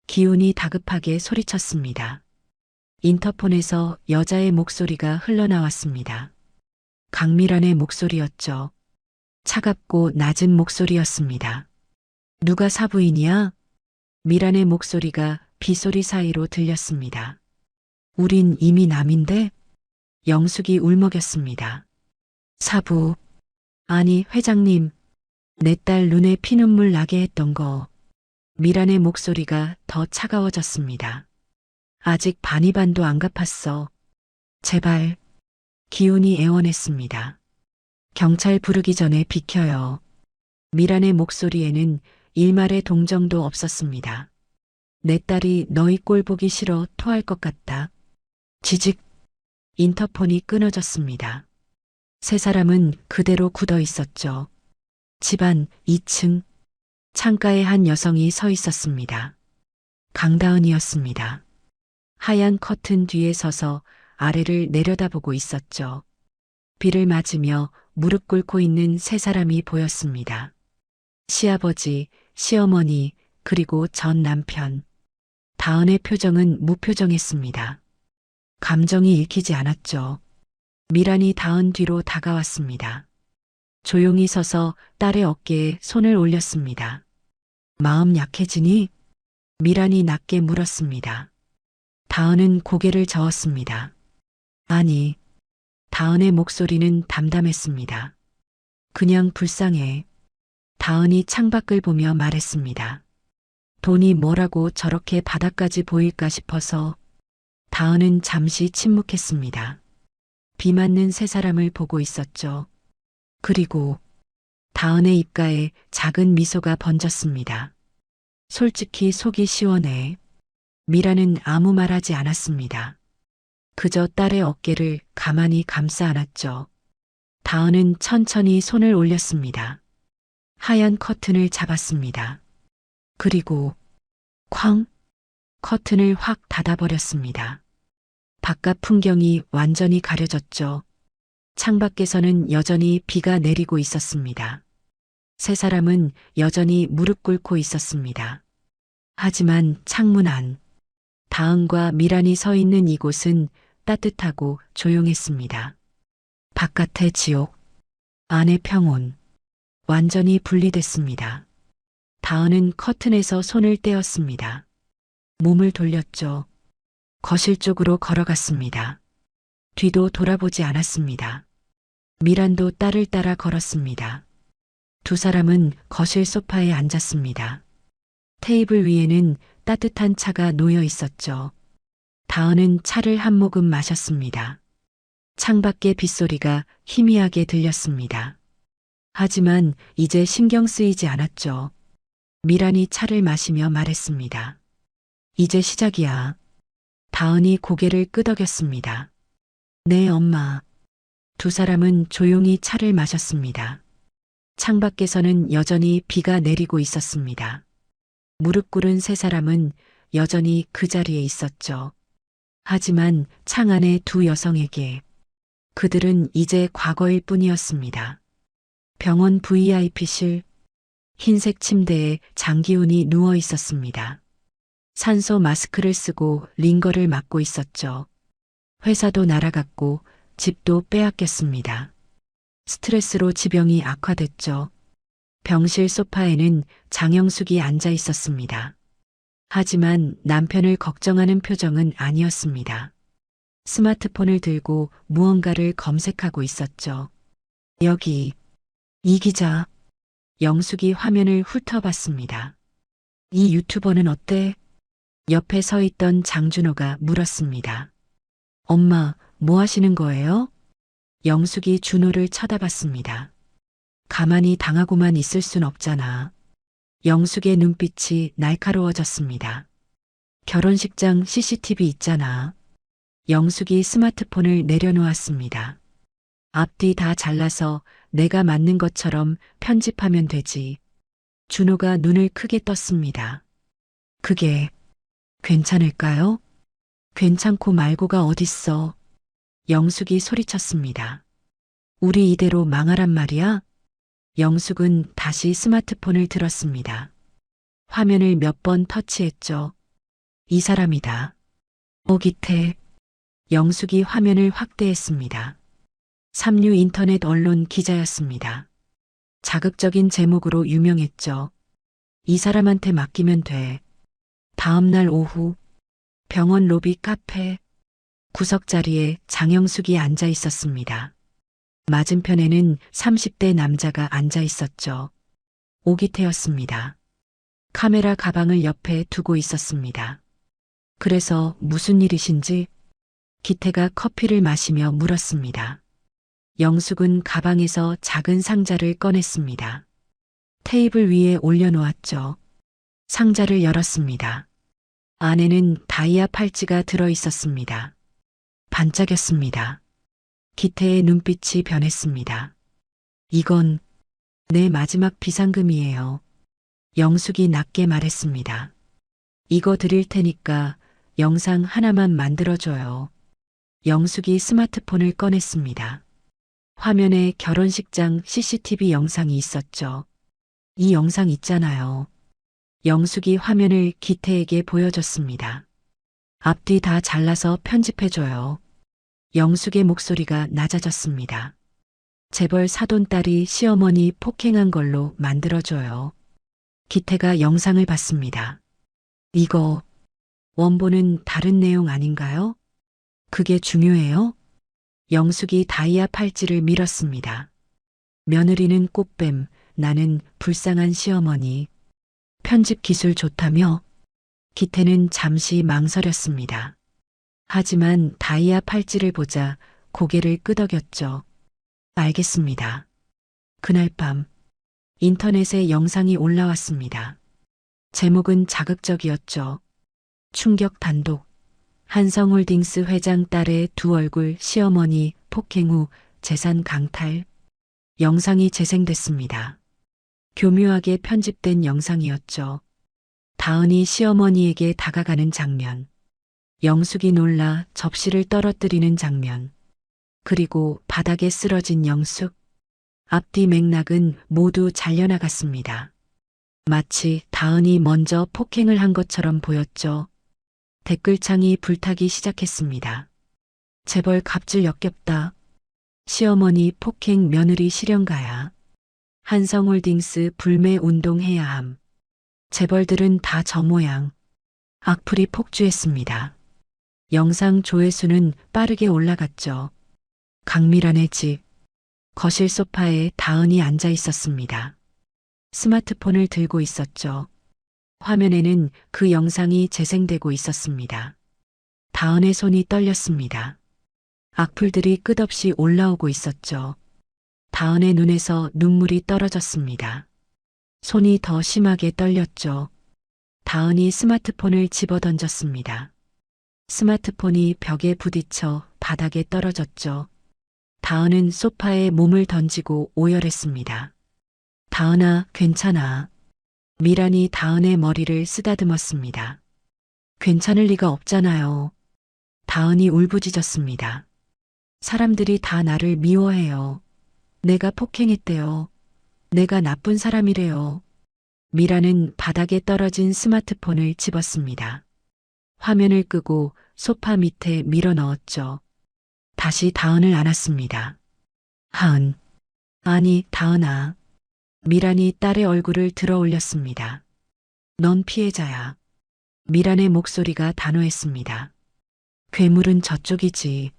Speaker 2: 기훈이 다급하게 소리쳤습니다. 인터폰에서 여자의 목소리가 흘러나왔습니다. 강미란의 목소리였죠. 차갑고 낮은 목소리였습니다. 누가 사부인이야? 미란의 목소리가 빗소리 사이로 들렸습니다. 우린 이미 남인데? 영숙이 울먹였습니다. 사부. 아니, 회장님. 내 딸 눈에 피눈물 나게 했던 거. 미란의 목소리가 더 차가워졌습니다. 아직 반이반도 안 갚았어. 제발. 기훈이 애원했습니다. 경찰 부르기 전에 비켜요. 미란의 목소리에는 일말의 동정도 없었습니다. 내 딸이 너희 꼴 보기 싫어 토할 것 같다. 지직. 인터폰이 끊어졌습니다. 세 사람은 그대로 굳어 있었죠. 집안 2층. 창가에 한 여성이 서 있었습니다. 강다은이었습니다. 하얀 커튼 뒤에 서서 아래를 내려다보고 있었죠. 비를 맞으며 무릎 꿇고 있는 세 사람이 보였습니다. 시아버지, 시어머니, 그리고 전 남편. 다은의 표정은 무표정했습니다. 감정이 읽히지 않았죠. 미란이 다은 뒤로 다가왔습니다. 조용히 서서 딸의 어깨에 손을 올렸습니다. 마음 약해지니? 미란이 낮게 물었습니다. 다은은 고개를 저었습니다. 아니, 다은의 목소리는 담담했습니다. 그냥 불쌍해. 다은이 창밖을 보며 말했습니다. 돈이 뭐라고 저렇게 바닥까지 보일까 싶어서. 다은은 잠시 침묵했습니다. 비 맞는 세 사람을 보고 있었죠. 그리고 다은의 입가에 작은 미소가 번졌습니다. 솔직히 속이 시원해. 미라는 아무 말하지 않았습니다. 그저 딸의 어깨를 가만히 감싸 안았죠. 다은은 천천히 손을 올렸습니다. 하얀 커튼을 잡았습니다. 그리고 쾅! 커튼을 확 닫아버렸습니다. 바깥 풍경이 완전히 가려졌죠. 창밖에서는 여전히 비가 내리고 있었습니다. 세 사람은 여전히 무릎 꿇고 있었습니다. 하지만 창문 안, 다은과 미란이 서 있는 이곳은 따뜻하고 조용했습니다. 바깥의 지옥, 안의 평온, 완전히 분리됐습니다. 다은은 커튼에서 손을 떼었습니다. 몸을 돌렸죠. 거실 쪽으로 걸어갔습니다. 뒤도 돌아보지 않았습니다. 미란도 딸을 따라 걸었습니다. 두 사람은 거실 소파에 앉았습니다. 테이블 위에는 따뜻한 차가 놓여 있었죠. 다은은 차를 한 모금 마셨습니다. 창밖의 빗소리가 희미하게 들렸습니다. 하지만 이제 신경 쓰이지 않았죠. 미란이 차를 마시며 말했습니다. 이제 시작이야. 다은이 고개를 끄덕였습니다. 네, 엄마. 두 사람은 조용히 차를 마셨습니다. 창밖에서는 여전히 비가 내리고 있었습니다. 무릎 꿇은 세 사람은 여전히 그 자리에 있었죠. 하지만 창 안의 두 여성에게 그들은 이제 과거일 뿐이었습니다. 병원 VIP실, 흰색 침대에 장기훈이 누워 있었습니다. 산소 마스크를 쓰고 링거를 맞고 있었죠. 회사도 날아갔고 집도 빼앗겼습니다. 스트레스로 지병이 악화됐죠. 병실 소파에는 장영숙이 앉아 있었습니다. 하지만 남편을 걱정하는 표정은 아니었습니다. 스마트폰을 들고 무언가를 검색하고 있었죠. 여기, 이 기자. 영숙이 화면을 훑어봤습니다. 이 유튜버는 어때? 옆에 서 있던 장준호가 물었습니다. 엄마, 뭐 하시는 거예요? 영숙이 준호를 쳐다봤습니다. 가만히 당하고만 있을 순 없잖아. 영숙의 눈빛이 날카로워졌습니다. 결혼식장 CCTV 있잖아. 영숙이 스마트폰을 내려놓았습니다. 앞뒤 다 잘라서 내가 맞는 것처럼 편집하면 되지. 준호가 눈을 크게 떴습니다. 그게 괜찮을까요? 괜찮고 말고가 어딨어. 영숙이 소리쳤습니다. 우리 이대로 망하란 말이야? 영숙은 다시 스마트폰을 들었습니다. 화면을 몇 번 터치했죠. 이 사람이다. 오기태. 영숙이 화면을 확대했습니다. 삼류 인터넷 언론 기자였습니다. 자극적인 제목으로 유명했죠. 이 사람한테 맡기면 돼. 다음 날 오후 병원 로비 카페 구석자리에 장영숙이 앉아 있었습니다. 맞은편에는 30대 남자가 앉아 있었죠. 오기태였습니다. 카메라 가방을 옆에 두고 있었습니다. 그래서 무슨 일이신지 기태가 커피를 마시며 물었습니다. 영숙은 가방에서 작은 상자를 꺼냈습니다. 테이블 위에 올려놓았죠. 상자를 열었습니다. 안에는 다이아 팔찌가 들어 있었습니다. 반짝였습니다. 기태의 눈빛이 변했습니다. 이건 내 마지막 비상금이에요. 영숙이 낮게 말했습니다. 이거 드릴 테니까 영상 하나만 만들어줘요. 영숙이 스마트폰을 꺼냈습니다. 화면에 결혼식장 CCTV 영상이 있었죠. 이 영상 있잖아요. 영숙이 화면을 기태에게 보여줬습니다. 앞뒤 다 잘라서 편집해줘요. 영숙의 목소리가 낮아졌습니다. 재벌 사돈딸이 시어머니 폭행한 걸로 만들어줘요. 기태가 영상을 봤습니다. 이거 원본은 다른 내용 아닌가요? 그게 중요해요? 영숙이 다이아 팔찌를 밀었습니다. 며느리는 꽃뱀, 나는 불쌍한 시어머니. 편집 기술 좋다며? 기태는 잠시 망설였습니다. 하지만 다이아 팔찌를 보자 고개를 끄덕였죠. 알겠습니다. 그날 밤 인터넷에 영상이 올라왔습니다. 제목은 자극적이었죠. 충격 단독. 한성홀딩스 회장 딸의 두 얼굴 시어머니 폭행 후 재산 강탈. 영상이 재생됐습니다. 교묘하게 편집된 영상이었죠. 다은이 시어머니에게 다가가는 장면. 영숙이 놀라 접시를 떨어뜨리는 장면. 그리고 바닥에 쓰러진 영숙. 앞뒤 맥락은 모두 잘려나갔습니다. 마치 다은이 먼저 폭행을 한 것처럼 보였죠. 댓글창이 불타기 시작했습니다. 재벌 갑질 역겹다. 시어머니 폭행 며느리 실형가야. 한성홀딩스 불매 운동해야 함. 재벌들은 다 저 모양. 악플이 폭주했습니다. 영상 조회수는 빠르게 올라갔죠. 강미란의 집. 거실 소파에 다은이 앉아 있었습니다. 스마트폰을 들고 있었죠. 화면에는 그 영상이 재생되고 있었습니다. 다은의 손이 떨렸습니다. 악플들이 끝없이 올라오고 있었죠. 다은의 눈에서 눈물이 떨어졌습니다. 손이 더 심하게 떨렸죠. 다은이 스마트폰을 집어던졌습니다. 스마트폰이 벽에 부딪혀 바닥에 떨어졌죠. 다은은 소파에 몸을 던지고 오열했습니다. 다은아, 괜찮아. 미란이 다은의 머리를 쓰다듬었습니다. 괜찮을 리가 없잖아요. 다은이 울부짖었습니다. 사람들이 다 나를 미워해요. 내가 폭행했대요. 내가 나쁜 사람이래요. 미라는 바닥에 떨어진 스마트폰을 집었습니다. 화면을 끄고 소파 밑에 밀어 넣었죠. 다시 다은을 안았습니다. 하은. 아니, 다은아. 미란이 딸의 얼굴을 들어 올렸습니다. 넌 피해자야. 미란의 목소리가 단호했습니다. 괴물은 저쪽이지.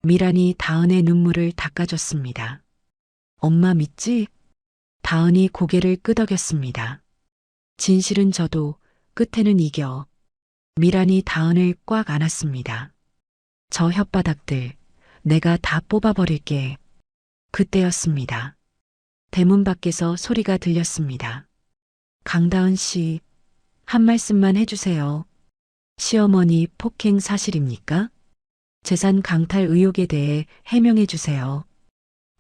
Speaker 2: 미란이 다은의 눈물을 닦아줬습니다. 엄마 믿지? 다은이 고개를 끄덕였습니다. 진실은 저도 끝에는 이겨. 미란이 다은을 꽉 안았습니다. 저 혓바닥들 내가 다 뽑아버릴게. 그때였습니다. 대문 밖에서 소리가 들렸습니다. 강다은 씨, 한 말씀만 해주세요. 시어머니 폭행 사실입니까? 재산 강탈 의혹에 대해 해명해 주세요.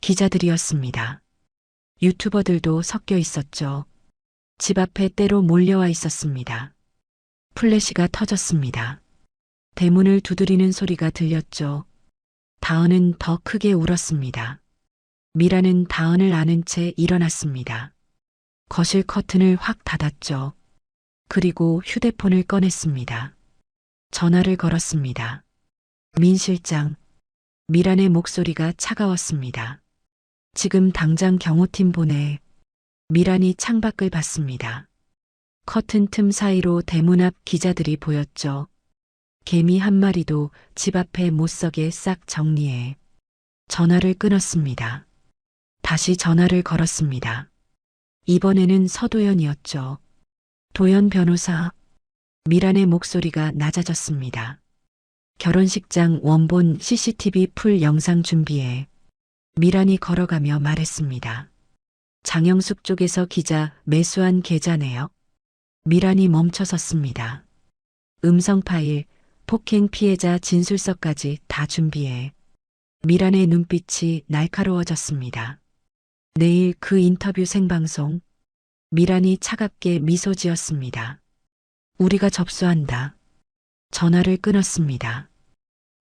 Speaker 2: 기자들이었습니다. 유튜버들도 섞여 있었죠. 집 앞에 때로 몰려와 있었습니다. 플래시가 터졌습니다. 대문을 두드리는 소리가 들렸죠. 다은은 더 크게 울었습니다. 미라는 다은을 안은 채 일어났습니다. 거실 커튼을 확 닫았죠. 그리고 휴대폰을 꺼냈습니다. 전화를 걸었습니다. 민 실장. 미란의 목소리가 차가웠습니다. 지금 당장 경호팀 보내. 미란이 창밖을 봤습니다. 커튼 틈 사이로 대문 앞 기자들이 보였죠. 개미 한 마리도 집 앞에 못 서게 싹 정리해. 전화를 끊었습니다. 다시 전화를 걸었습니다. 이번에는 서도연이었죠. 도연 변호사. 미란의 목소리가 낮아졌습니다. 결혼식장 원본 CCTV 풀 영상 준비해. 미란이 걸어가며 말했습니다. 장영숙 쪽에서 기자 매수한 계좌네요. 미란이 멈춰섰습니다. 음성 파일, 폭행 피해자 진술서까지 다 준비해. 미란의 눈빛이 날카로워졌습니다. 내일 그 인터뷰 생방송. 미란이 차갑게 미소 지었습니다. 우리가 접수한다. 전화를 끊었습니다.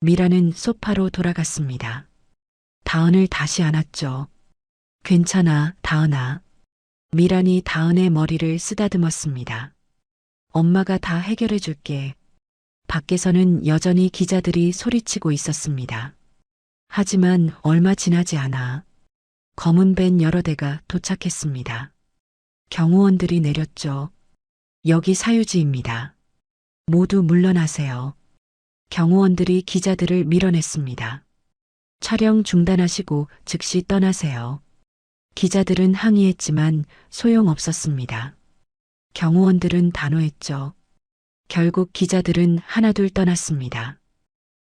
Speaker 2: 미란은 소파로 돌아갔습니다. 다은을 다시 안았죠. 괜찮아, 다은아. 미란이 다은의 머리를 쓰다듬었습니다. 엄마가 다 해결해 줄게. 밖에서는 여전히 기자들이 소리치고 있었습니다. 하지만 얼마 지나지 않아 검은 밴 여러 대가 도착했습니다. 경호원들이 내렸죠. 여기 사유지입니다. 모두 물러나세요. 경호원들이 기자들을 밀어냈습니다. 촬영 중단하시고 즉시 떠나세요. 기자들은 항의했지만 소용없었습니다. 경호원들은 단호했죠. 결국 기자들은 하나둘 떠났습니다.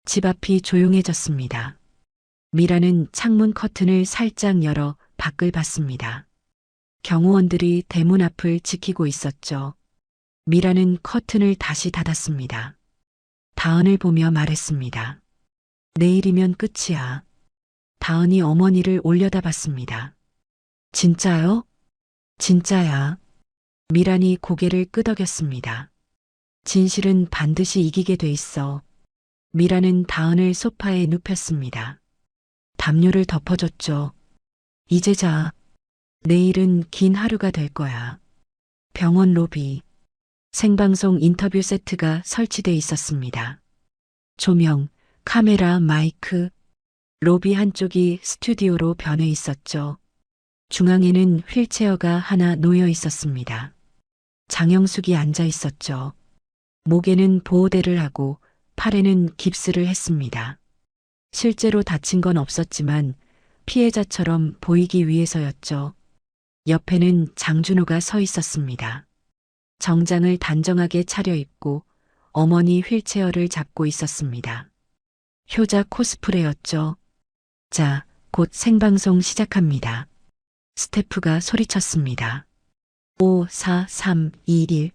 Speaker 2: 집 앞이 조용해졌습니다. 미라는 창문 커튼을 살짝 열어 밖을 봤습니다. 경호원들이 대문 앞을 지키고 있었죠. 미라는 커튼을 다시 닫았습니다. 다은을 보며 말했습니다. 내일이면 끝이야. 다은이 어머니를 올려다봤습니다. 진짜요? 진짜야. 미란이 고개를 끄덕였습니다. 진실은 반드시 이기게 돼 있어. 미라는 다은을 소파에 눕혔습니다. 담요를 덮어줬죠. 이제 자. 내일은 긴 하루가 될 거야. 병원 로비. 생방송 인터뷰 세트가 설치돼 있었습니다. 조명, 카메라, 마이크. 로비 한쪽이 스튜디오로 변해 있었죠. 중앙에는 휠체어가 하나 놓여 있었습니다. 장영숙이 앉아 있었죠. 목에는 보호대를 하고 팔에는 깁스를 했습니다. 실제로 다친 건 없었지만 피해자처럼 보이기 위해서였죠. 옆에는 장준호가 서 있었습니다. 정장을 단정하게 차려입고 어머니 휠체어를 잡고 있었습니다. 효자 코스프레였죠. 자, 곧 생방송 시작합니다. 스태프가 소리쳤습니다. 5, 4, 3, 2, 1.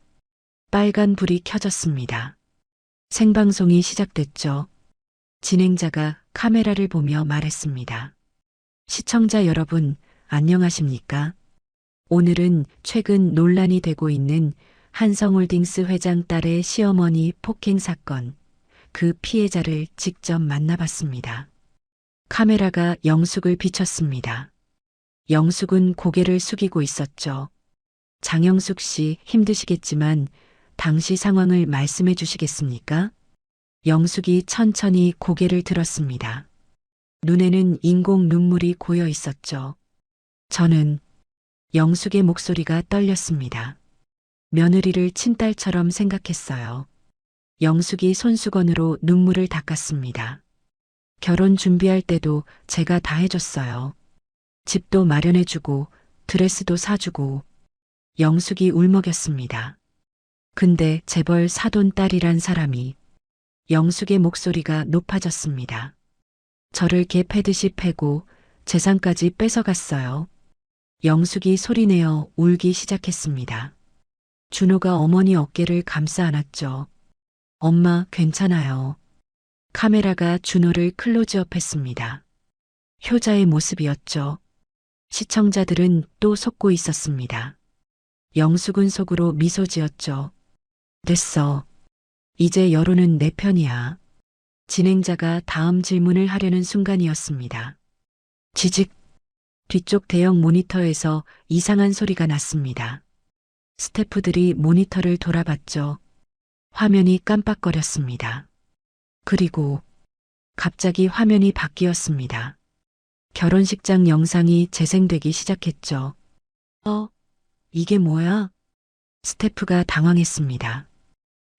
Speaker 2: 빨간 불이 켜졌습니다. 생방송이 시작됐죠. 진행자가 카메라를 보며 말했습니다. 시청자 여러분, 안녕하십니까? 오늘은 최근 논란이 되고 있는 한성홀딩스 회장 딸의 시어머니 폭행 사건, 그 피해자를 직접 만나봤습니다. 카메라가 영숙을 비췄습니다. 영숙은 고개를 숙이고 있었죠. 장영숙 씨 힘드시겠지만 당시 상황을 말씀해 주시겠습니까? 영숙이 천천히 고개를 들었습니다. 눈에는 인공 눈물이 고여 있었죠. 저는 영숙의 목소리가 떨렸습니다. 며느리를 친딸처럼 생각했어요. 영숙이 손수건으로 눈물을 닦았습니다. 결혼 준비할 때도 제가 다 해줬어요. 집도 마련해주고 드레스도 사주고. 영숙이 울먹였습니다. 근데 재벌 사돈 딸이란 사람이. 영숙의 목소리가 높아졌습니다. 저를 개 패듯이 패고 재산까지 뺏어갔어요. 영숙이 소리내어 울기 시작했습니다. 준호가 어머니 어깨를 감싸 안았죠. 엄마 괜찮아요. 카메라가 준호를 클로즈업했습니다. 효자의 모습이었죠. 시청자들은 또 속고 있었습니다. 영숙은 속으로 미소 지었죠. 됐어. 이제 여론은 내 편이야. 진행자가 다음 질문을 하려는 순간이었습니다. 지직. 뒤쪽 대형 모니터에서 이상한 소리가 났습니다. 스태프들이 모니터를 돌아봤죠. 화면이 깜빡거렸습니다. 그리고 갑자기 화면이 바뀌었습니다. 결혼식장 영상이 재생되기 시작했죠. 이게 뭐야? 스태프가 당황했습니다.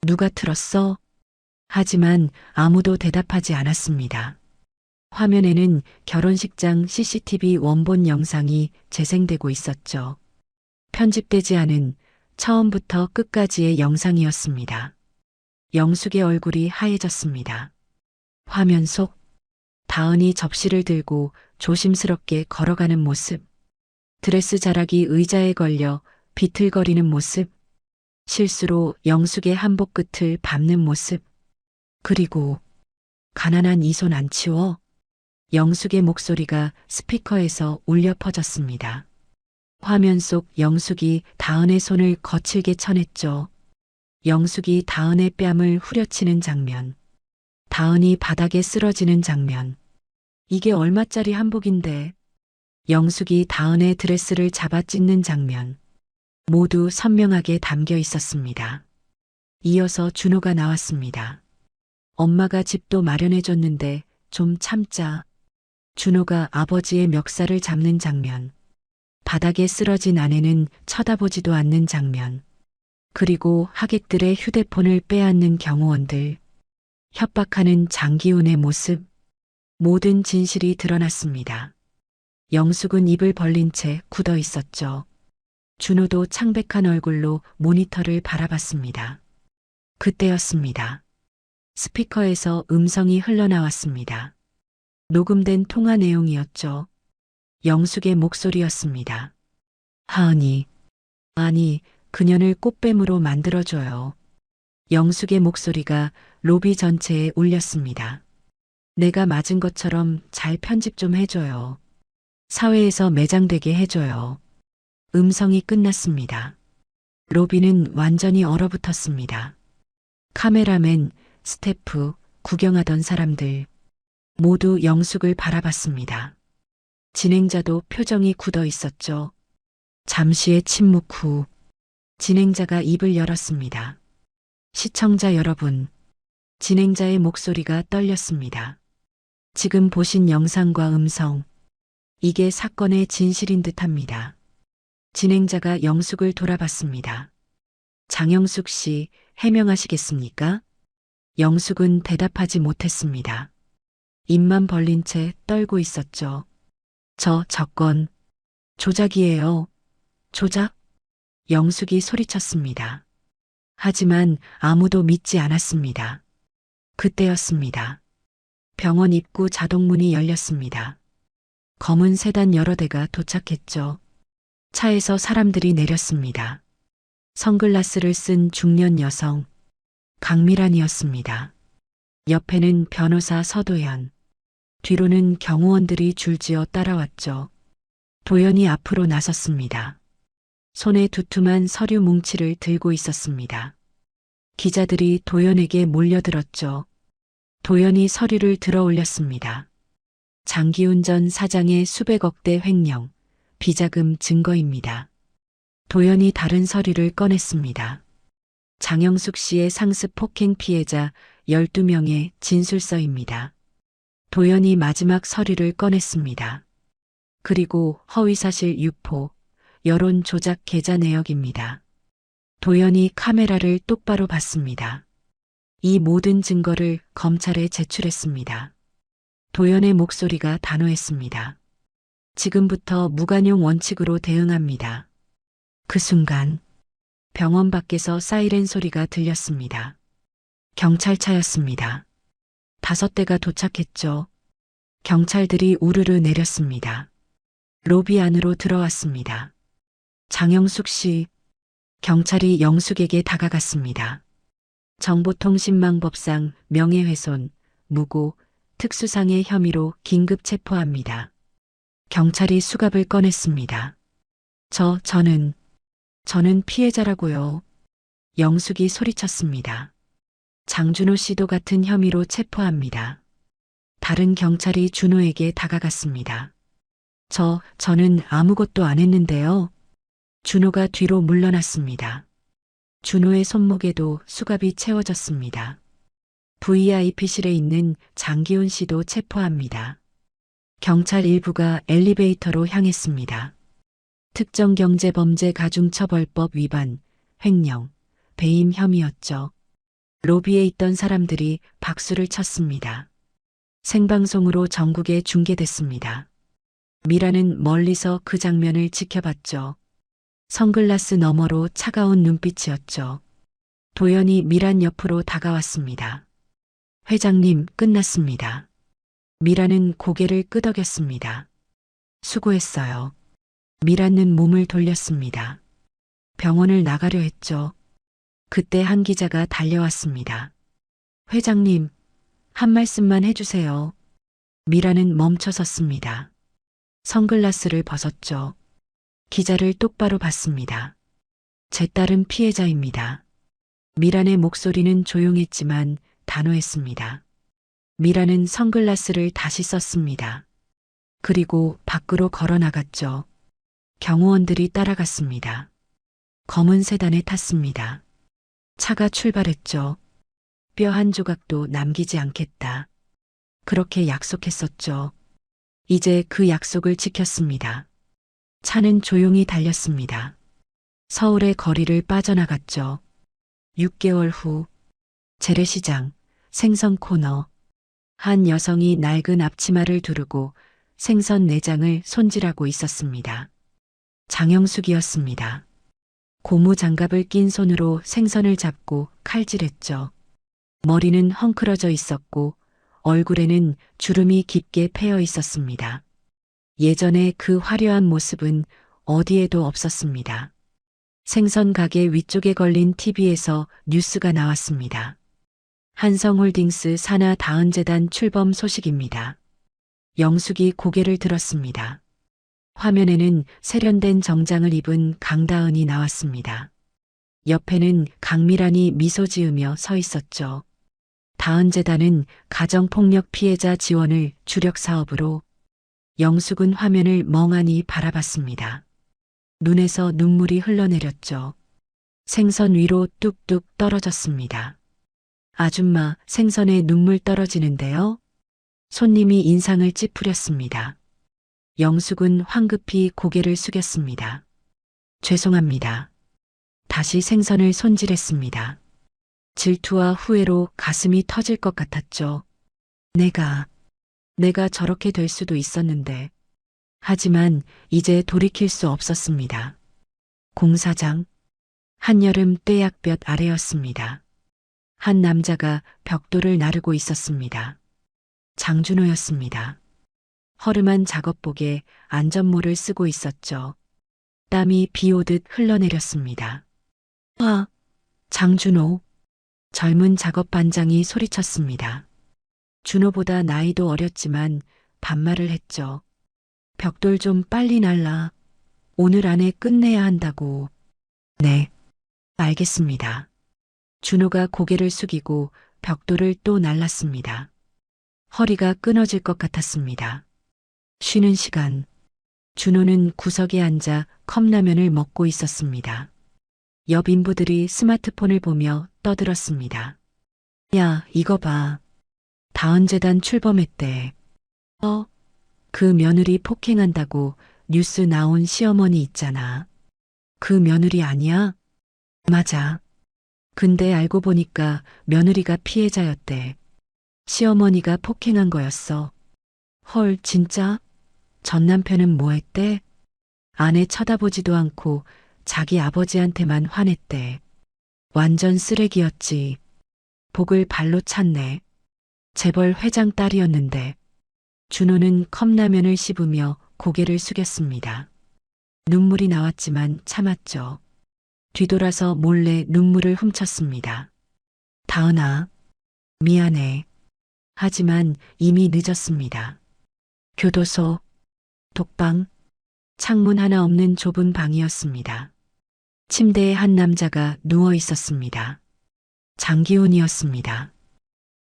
Speaker 2: 누가 틀었어? 하지만 아무도 대답하지 않았습니다. 화면에는 결혼식장 CCTV 원본 영상이 재생되고 있었죠. 편집되지 않은 처음부터 끝까지의 영상이었습니다. 영숙의 얼굴이 하얘졌습니다. 화면 속 다은이 접시를 들고 조심스럽게 걸어가는 모습, 드레스 자락이 의자에 걸려 비틀거리는 모습, 실수로 영숙의 한복 끝을 밟는 모습, 그리고 가난한 이 손 안 치워? 영숙의 목소리가 스피커에서 울려 퍼졌습니다. 화면 속 영숙이 다은의 손을 거칠게 쳐냈죠. 영숙이 다은의 뺨을 후려치는 장면, 다은이 바닥에 쓰러지는 장면. 이게 얼마짜리 한복인데. 영숙이 다은의 드레스를 잡아 찢는 장면. 모두 선명하게 담겨 있었습니다. 이어서 준호가 나왔습니다. 엄마가 집도 마련해줬는데 좀 참자. 준호가 아버지의 멱살을 잡는 장면. 바닥에 쓰러진 아내는 쳐다보지도 않는 장면. 그리고 하객들의 휴대폰을 빼앗는 경호원들. 협박하는 장기훈의 모습. 모든 진실이 드러났습니다. 영숙은 입을 벌린 채 굳어 있었죠. 준호도 창백한 얼굴로 모니터를 바라봤습니다. 그때였습니다. 스피커에서 음성이 흘러나왔습니다. 녹음된 통화 내용이었죠. 영숙의 목소리였습니다. 하은이, 아니, 그년을 꽃뱀으로 만들어줘요. 영숙의 목소리가 로비 전체에 울렸습니다. 내가 맞은 것처럼 잘 편집 좀 해줘요. 사회에서 매장되게 해줘요. 음성이 끝났습니다. 로비는 완전히 얼어붙었습니다. 카메라맨, 스태프, 구경하던 사람들 모두 영숙을 바라봤습니다. 진행자도 표정이 굳어 있었죠. 잠시의 침묵 후 진행자가 입을 열었습니다. 시청자 여러분, 진행자의 목소리가 떨렸습니다. 지금 보신 영상과 음성, 이게 사건의 진실인 듯합니다. 진행자가 영숙을 돌아봤습니다. 장영숙 씨, 해명하시겠습니까? 영숙은 대답하지 못했습니다. 입만 벌린 채 떨고 있었죠. 저 건 조작이에요. 조작? 영숙이 소리쳤습니다. 하지만 아무도 믿지 않았습니다. 그때였습니다. 병원 입구 자동문이 열렸습니다. 검은 세단 여러 대가 도착했죠. 차에서 사람들이 내렸습니다. 선글라스를 쓴 중년 여성, 강미란이었습니다. 옆에는 변호사 서도연, 뒤로는 경호원들이 줄지어 따라왔죠. 도연이 앞으로 나섰습니다. 손에 두툼한 서류 뭉치를 들고 있었습니다. 기자들이 도연에게 몰려들었죠. 도연이 서류를 들어 올렸습니다. 장기훈 전 사장의 수백억대 횡령, 비자금 증거입니다. 도연이 다른 서류를 꺼냈습니다. 장영숙 씨의 상습 폭행 피해자 12명의 진술서입니다. 도연이 마지막 서류를 꺼냈습니다. 그리고 허위사실 유포, 여론 조작 계좌 내역입니다. 도연이 카메라를 똑바로 봤습니다. 이 모든 증거를 검찰에 제출했습니다. 도연의 목소리가 단호했습니다. 지금부터 무관용 원칙으로 대응합니다. 그 순간 병원 밖에서 사이렌 소리가 들렸습니다. 경찰차였습니다. 5대가 도착했죠. 경찰들이 우르르 내렸습니다. 로비 안으로 들어왔습니다. 장영숙 씨, 경찰이 영숙에게 다가갔습니다. 정보통신망법상 명예훼손, 무고, 특수상해 혐의로 긴급 체포합니다. 경찰이 수갑을 꺼냈습니다. 저는 피해자라고요. 영숙이 소리쳤습니다. 장준호 씨도 같은 혐의로 체포합니다. 다른 경찰이 준호에게 다가갔습니다. 저는 아무것도 안 했는데요. 준호가 뒤로 물러났습니다. 준호의 손목에도 수갑이 채워졌습니다. VIP실에 있는 장기훈 씨도 체포합니다. 경찰 일부가 엘리베이터로 향했습니다. 특정경제범죄가중처벌법 위반, 횡령, 배임 혐의였죠. 로비에 있던 사람들이 박수를 쳤습니다. 생방송으로 전국에 중계됐습니다. 미라는 멀리서 그 장면을 지켜봤죠. 선글라스 너머로 차가운 눈빛이었죠. 도연이 미란 옆으로 다가왔습니다. 회장님, 끝났습니다. 미라는 고개를 끄덕였습니다. 수고했어요. 미라는 몸을 돌렸습니다. 병원을 나가려 했죠. 그때 한 기자가 달려왔습니다. 회장님, 한 말씀만 해주세요. 미라는 멈춰 섰습니다. 선글라스를 벗었죠. 기자를 똑바로 봤습니다. 제 딸은 피해자입니다. 미란의 목소리는 조용했지만 단호했습니다. 미라는 선글라스를 다시 썼습니다. 그리고 밖으로 걸어 나갔죠. 경호원들이 따라갔습니다. 검은 세단에 탔습니다. 차가 출발했죠. 뼈 한 조각도 남기지 않겠다. 그렇게 약속했었죠. 이제 그 약속을 지켰습니다. 차는 조용히 달렸습니다. 서울의 거리를 빠져나갔죠. 6개월 후 재래시장 생선 코너 한 여성이 낡은 앞치마를 두르고 생선 내장을 손질하고 있었습니다. 장영숙이었습니다. 고무 장갑을 낀 손으로 생선을 잡고 칼질했죠. 머리는 헝클어져 있었고 얼굴에는 주름이 깊게 패여 있었습니다. 예전에 그 화려한 모습은 어디에도 없었습니다. 생선 가게 위쪽에 걸린 TV에서 뉴스가 나왔습니다. 한성홀딩스 산하 다은재단 출범 소식입니다. 영숙이 고개를 들었습니다. 화면에는 세련된 정장을 입은 강다은이 나왔습니다. 옆에는 강미란이 미소 지으며 서 있었죠. 다은재단은 가정폭력 피해자 지원을 주력 사업으로. 영숙은 화면을 멍하니 바라봤습니다. 눈에서 눈물이 흘러내렸죠. 생선 위로 뚝뚝 떨어졌습니다. 아줌마, 생선에 눈물 떨어지는데요? 손님이 인상을 찌푸렸습니다. 영숙은 황급히 고개를 숙였습니다. 죄송합니다. 다시 생선을 손질했습니다. 질투와 후회로 가슴이 터질 것 같았죠. 내가 저렇게 될 수도 있었는데. 하지만 이제 돌이킬 수 없었습니다. 공사장, 한여름 떼약볕 아래였습니다. 한 남자가 벽돌을 나르고 있었습니다. 장준호였습니다. 허름한 작업복에 안전모를 쓰고 있었죠. 땀이 비 오듯 흘러내렸습니다. 아, 장준호. 젊은 작업반장이 소리쳤습니다. 준호보다 나이도 어렸지만 반말을 했죠. 벽돌 좀 빨리 날라. 오늘 안에 끝내야 한다고. 네, 알겠습니다. 준호가 고개를 숙이고 벽돌을 또 날랐습니다. 허리가 끊어질 것 같았습니다. 쉬는 시간. 준호는 구석에 앉아 컵라면을 먹고 있었습니다. 옆 인부들이 스마트폰을 보며 떠들었습니다. 야, 이거 봐. 다은재단 출범했대. 그 며느리 폭행한다고 뉴스 나온 시어머니 있잖아. 그 며느리 아니야? 맞아. 근데 알고 보니까 며느리가 피해자였대. 시어머니가 폭행한 거였어. 헐, 진짜? 전 남편은 뭐 했대? 아내 쳐다보지도 않고 자기 아버지한테만 화냈대. 완전 쓰레기였지. 복을 발로 찼네. 재벌 회장 딸이었는데. 준호는 컵라면을 씹으며 고개를 숙였습니다. 눈물이 나왔지만 참았죠. 뒤돌아서 몰래 눈물을 훔쳤습니다. 다은아, 미안해. 하지만 이미 늦었습니다. 교도소, 독방, 창문 하나 없는 좁은 방이었습니다. 침대에 한 남자가 누워 있었습니다. 장기훈이었습니다.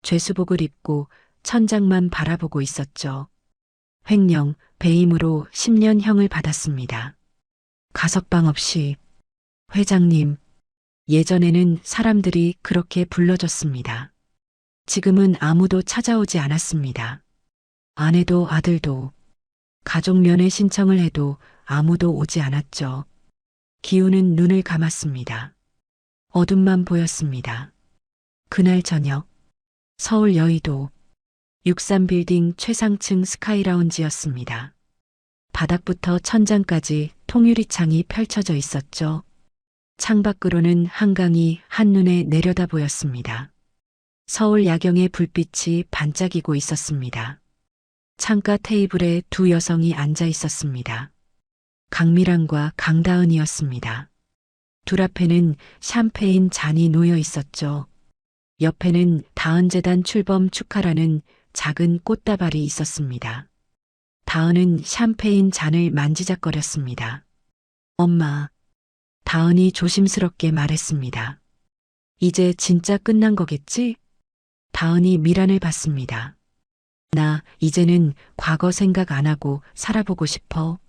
Speaker 2: 죄수복을 입고 천장만 바라보고 있었죠. 횡령, 배임으로 10년형을 받았습니다. 가석방 없이. 회장님, 예전에는 사람들이 그렇게 불러줬습니다. 지금은 아무도 찾아오지 않았습니다. 아내도 아들도 가족 면회 신청을 해도 아무도 오지 않았죠. 기우는 눈을 감았습니다. 어둠만 보였습니다. 그날 저녁 서울 여의도 63빌딩 최상층 스카이라운지였습니다. 바닥부터 천장까지 통유리창이 펼쳐져 있었죠. 창밖으로는 한강이 한눈에 내려다 보였습니다. 서울 야경의 불빛이 반짝이고 있었습니다. 창가 테이블에 두 여성이 앉아 있었습니다. 강미란과 강다은이었습니다. 둘 앞에는 샴페인 잔이 놓여 있었죠. 옆에는 다은재단 출범 축하라는 작은 꽃다발이 있었습니다. 다은은 샴페인 잔을 만지작거렸습니다. 엄마, 다은이 조심스럽게 말했습니다. 이제 진짜 끝난 거겠지? 다은이 미란을 봤습니다. 나 이제는 과거 생각 안 하고 살아보고 싶어.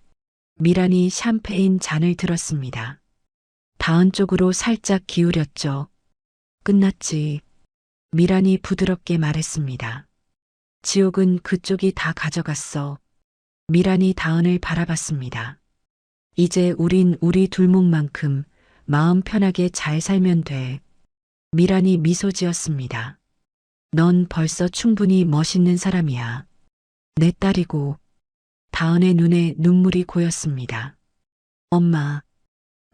Speaker 2: 미란이 샴페인 잔을 들었습니다. 다은 쪽으로 살짝 기울였죠. 끝났지. 미란이 부드럽게 말했습니다. 지옥은 그쪽이 다 가져갔어. 미란이 다은을 바라봤습니다. 이제 우린 우리 둘목만큼 마음 편하게 잘 살면 돼. 미란이 미소 지었습니다. 넌 벌써 충분히 멋있는 사람이야. 내 딸이고. 다은의 눈에 눈물이 고였습니다. 엄마.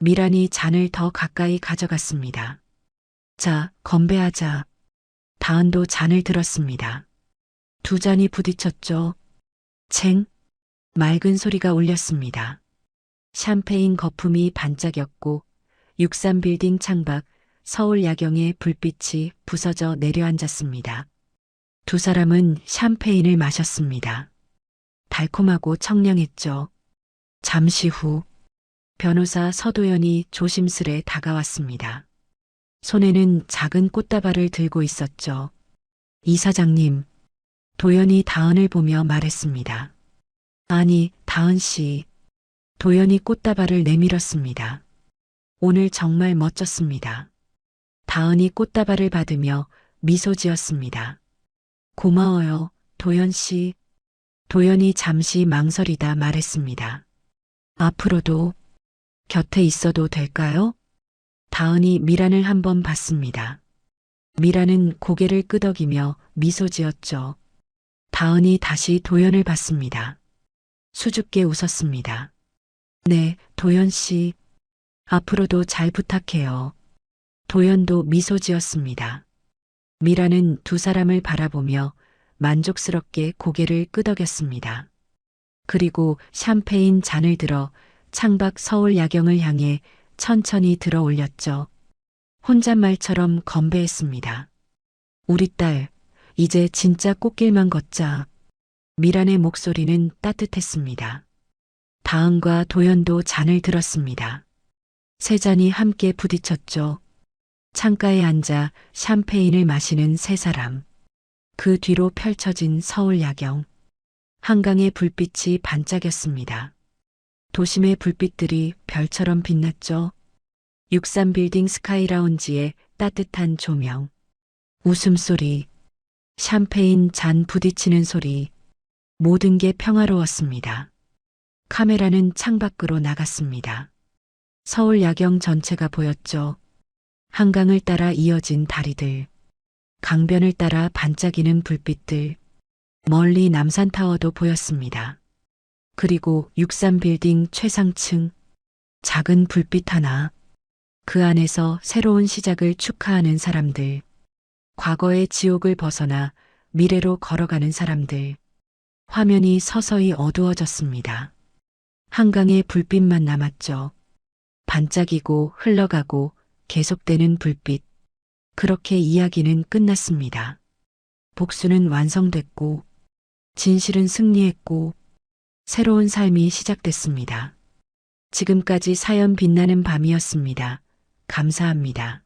Speaker 2: 미란이 잔을 더 가까이 가져갔습니다. 자, 건배하자. 다은도 잔을 들었습니다. 두 잔이 부딪혔죠. 챙. 맑은 소리가 울렸습니다. 샴페인 거품이 반짝였고 63빌딩 창밖 서울 야경의 불빛이 부서져 내려앉았습니다. 두 사람은 샴페인을 마셨습니다. 달콤하고 청량했죠. 잠시 후 변호사 서도연이 조심스레 다가왔습니다. 손에는 작은 꽃다발을 들고 있었죠. 이사장님, 도연이 다은을 보며 말했습니다. 아니, 다은 씨. 도연이 꽃다발을 내밀었습니다. 오늘 정말 멋졌습니다. 다은이 꽃다발을 받으며 미소 지었습니다. 고마워요, 도연 씨. 도연이 잠시 망설이다 말했습니다. 앞으로도 곁에 있어도 될까요? 다은이 미란을 한번 봤습니다. 미란은 고개를 끄덕이며 미소 지었죠. 다은이 다시 도연을 봤습니다. 수줍게 웃었습니다. 네, 도연 씨. 앞으로도 잘 부탁해요. 도연도 미소 지었습니다. 미라는 두 사람을 바라보며 만족스럽게 고개를 끄덕였습니다. 그리고 샴페인 잔을 들어 창밖 서울 야경을 향해 천천히 들어 올렸죠. 혼잣말처럼 건배했습니다. 우리 딸, 이제 진짜 꽃길만 걷자. 미란의 목소리는 따뜻했습니다. 다은과 도연도 잔을 들었습니다. 세 잔이 함께 부딪혔죠. 창가에 앉아 샴페인을 마시는 세 사람. 그 뒤로 펼쳐진 서울 야경. 한강의 불빛이 반짝였습니다. 도심의 불빛들이 별처럼 빛났죠. 63빌딩 스카이라운지의 따뜻한 조명. 웃음소리. 샴페인 잔 부딪히는 소리. 모든 게 평화로웠습니다. 카메라는 창밖으로 나갔습니다. 서울 야경 전체가 보였죠. 한강을 따라 이어진 다리들, 강변을 따라 반짝이는 불빛들, 멀리 남산타워도 보였습니다. 그리고 63빌딩 최상층, 작은 불빛 하나, 그 안에서 새로운 시작을 축하하는 사람들, 과거의 지옥을 벗어나 미래로 걸어가는 사람들, 화면이 서서히 어두워졌습니다. 한강의 불빛만 남았죠. 반짝이고 흘러가고 계속되는 불빛. 그렇게 이야기는 끝났습니다. 복수는 완성됐고, 진실은 승리했고, 새로운 삶이 시작됐습니다. 지금까지 사연 빛나는 밤이었습니다. 감사합니다.